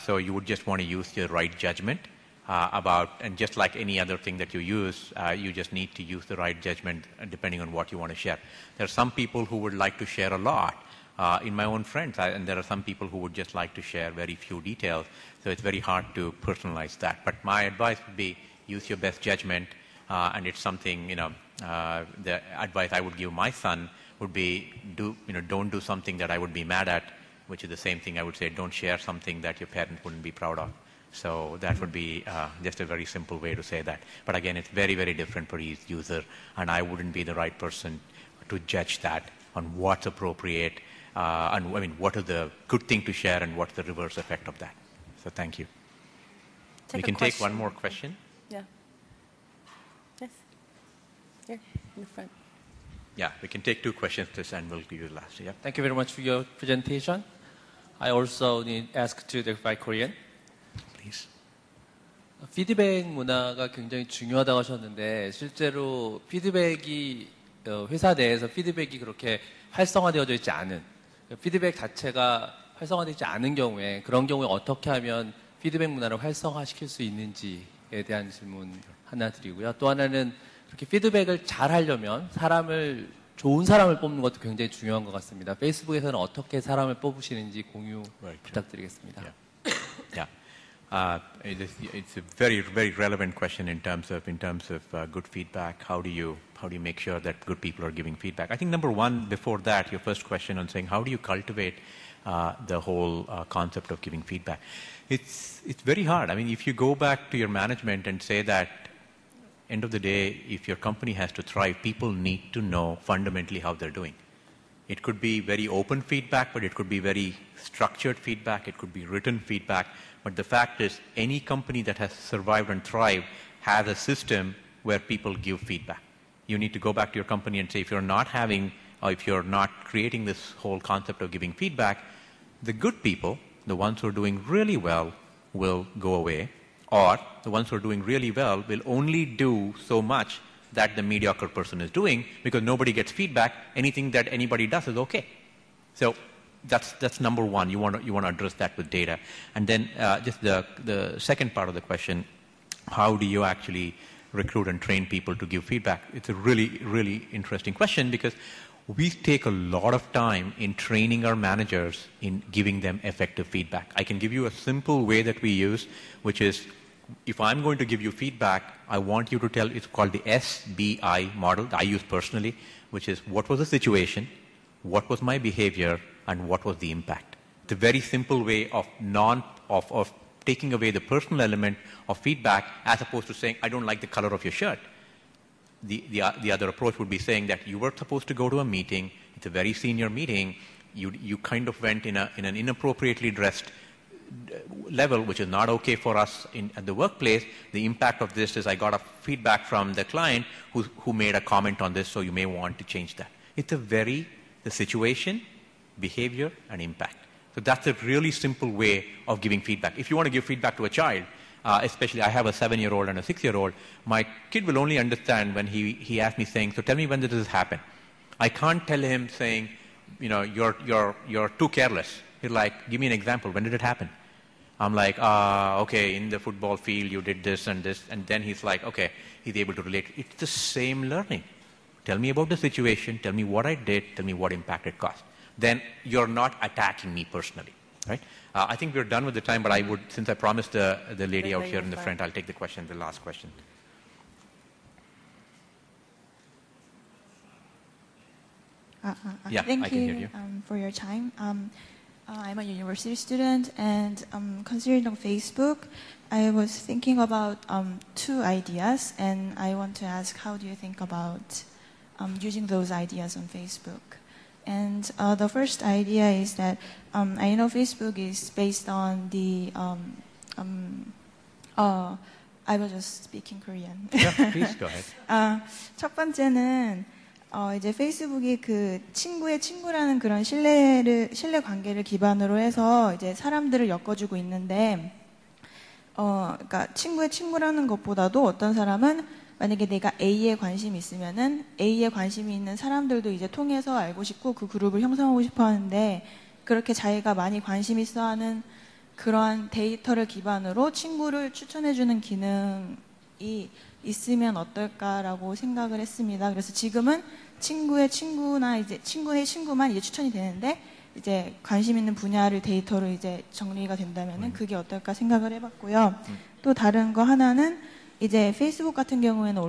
Speaker 2: So you would just want to use your right judgment and just like any other thing that you use, you just need to use the right judgment depending on what you want to share. There are some people who would like to share a lot. In my own friends, and there are some people who would just like to share very few details, so it's very hard to personalize that. But my advice would be use your best judgment, and it's something, the advice I would give my son would be don't do something that I would be mad at, which is the same thing I would say, don't share something that your parent wouldn't be proud of. So that would be just a very simple way to say that. But again, it's very, very different for each user, and I wouldn't be the right person to judge that on what's appropriate, and I mean, what is the good thing to share and what's the reverse effect of that. So thank you. We can take one more question.
Speaker 1: Yeah. Yes. Here in the front.
Speaker 2: Yeah, we can take two questions and we'll give you the last. Yeah.
Speaker 22: Thank you very much for your presentation. I also need ask to the Korean.
Speaker 2: Please.
Speaker 22: 피드백 문화가 굉장히 중요하다고 하셨는데 실제로 피드백이 회사 내에서 피드백이 그렇게 활성화되어져 있지 않은 피드백 자체가 활성화되지 않은 경우에 그런 경우에 어떻게 하면 피드백 문화를 활성화시킬 수 있는지에 대한 질문 하나 드리고요. 또 하나는 그렇게 피드백을 잘 하려면 좋은 사람을 뽑는 것도 굉장히 중요한 것 같습니다. 페이스북에서는 어떻게 사람을 뽑으시는지 공유 부탁드리겠습니다.
Speaker 2: It's a very, very relevant question in terms of good feedback. How do you make sure that good people are giving feedback? I think number one, before that, your first question on saying how do you cultivate the whole concept of giving feedback? It's very hard. I mean, if you go back to your management and say that end of the day, if your company has to thrive, people need to know fundamentally how they're doing. It could be very open feedback, but it could be very structured feedback. It could be written feedback. But the fact is, any company that has survived and thrived has a system where people give feedback. You need to go back to your company and say, if you're not having, or if you're not creating this whole concept of giving feedback, the good people, the ones who are doing really well, will go away. Or the ones who are doing really well will only do so much that the mediocre person is doing, because nobody gets feedback. Anything that anybody does is okay. So that's number one. You want to address that with data. And then just the second part of the question, how do you actually recruit and train people to give feedback? It's a really, really interesting question, because we take a lot of time in training our managers in giving them effective feedback. I can give you a simple way that we use, which is, if I'm going to give you feedback, I want you to tell, it's called the SBI model that I use personally, which is, what was the situation, what was my behavior, and what was the impact. It's a very simple way of taking away the personal element of feedback, as opposed to saying, I don't like the color of your shirt. The other approach would be saying that you were supposed to go to a meeting, it's a very senior meeting, you kind of went in an inappropriately dressed level, which is not okay for us at the workplace. The impact of this is, I got a feedback from the client who made a comment on this, so you may want to change that. It's the situation, behavior, and impact. So that's a really simple way of giving feedback. If you want to give feedback to a child, especially I have a 7-year-old and a 6-year-old, my kid will only understand when he asks me saying, so tell me when did this happen. I can't tell him saying, you're too careless. He's like, give me an example, when did it happen? I'm like, okay, in the football field you did this, and then he's like, okay, he's able to relate. It's the same learning. Tell me about the situation, tell me what I did, tell me what impact it caused. Then you're not attacking me personally, right? I think we're done with the time, but I would, since I promised the lady out here in the front, I'll take the question, the last question. Yeah,
Speaker 4: Thank
Speaker 2: I can hear you.
Speaker 4: For your time. I'm a university student, and considering on Facebook, I was thinking about 2 ideas, and I want to ask, how do you think about using those ideas on Facebook? And the first idea is that I know Facebook is based on the I will just speak in Korean.
Speaker 2: Yeah, please go ahead.
Speaker 4: 첫 번째는 이제 페이스북이 그 친구의 친구라는 그런 신뢰 관계를 기반으로 해서 이제 사람들을 엮어주고 있는데, 그러니까 친구의 친구라는 것보다도 어떤 사람은 만약에 내가 A에 관심이 있으면은 A에 관심이 있는 사람들도 이제 통해서 알고 싶고 그 그룹을 형성하고 싶어 하는데, 그렇게 자기가 많이 관심 있어 하는 그러한 데이터를 기반으로 친구를 추천해주는 기능이 있으면 어떨까라고 생각을 했습니다. 그래서 지금은 친구의 친구나 이제 친구의 친구만 이제 추천이 되는데, 이제 관심 있는 분야를 데이터로 이제 정리가 된다면은 그게 어떨까 생각을 해봤고요. 또 다른 거 하나는 이제 페이스북 같은 경우에는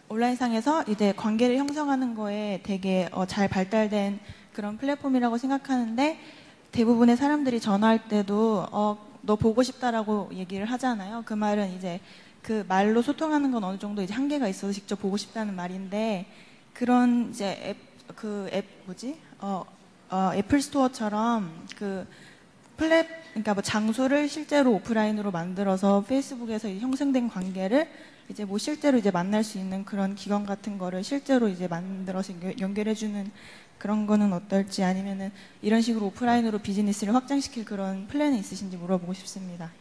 Speaker 4: 온라인상에서 이제 관계를 형성하는 거에 되게 잘 발달된 그런 플랫폼이라고 생각하는데, 대부분의 사람들이 전화할 때도 너 보고 싶다라고 얘기를 하잖아요. 그 말은 이제 그 말로 소통하는 건 어느 정도 이제 한계가 있어서 직접 보고 싶다는 말인데, 그런 이제 애플 스토어처럼 그러니까 뭐 장소를 실제로 오프라인으로 만들어서 페이스북에서 형성된 관계를 이제 뭐 실제로 이제 만날 수 있는 그런 기관 같은 거를 실제로 이제 만들어서 연결해주는 그런 거는 어떨지, 아니면은 이런 식으로 오프라인으로 비즈니스를 확장시킬 그런 플랜이 있으신지 물어보고 싶습니다.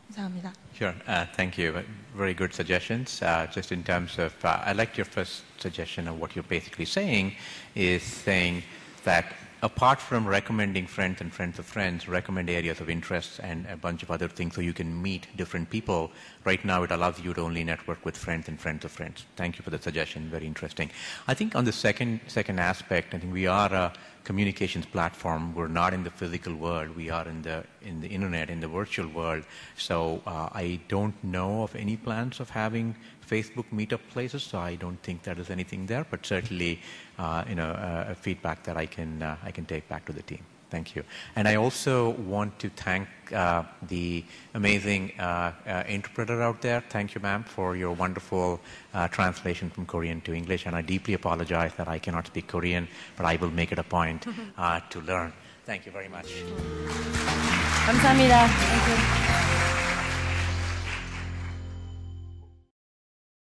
Speaker 4: 감사합니다.
Speaker 2: Sure. Thank you. Very good suggestions. Just in terms of, I liked your first suggestion of what you're basically saying is saying that apart from recommending friends and friends of friends, recommend areas of interest and a bunch of other things so you can meet different people. Right now it allows you to only network with friends and friends of friends. Thank you for the suggestion. Very interesting. I think on the second aspect, I think we are a communications platform. We're not in the physical world. We are in the internet, in the virtual world. So I don't know of any plans of having Facebook meetup places, so I don't think there is anything there, but certainly a feedback that I can take back to the team. Thank you. And I also want to thank the amazing interpreter out there. Thank you, ma'am, for your wonderful translation from Korean to English. And I deeply apologize that I cannot speak Korean, but I will make it a point to learn. Thank you very much.
Speaker 1: 감사합니다. Thank you.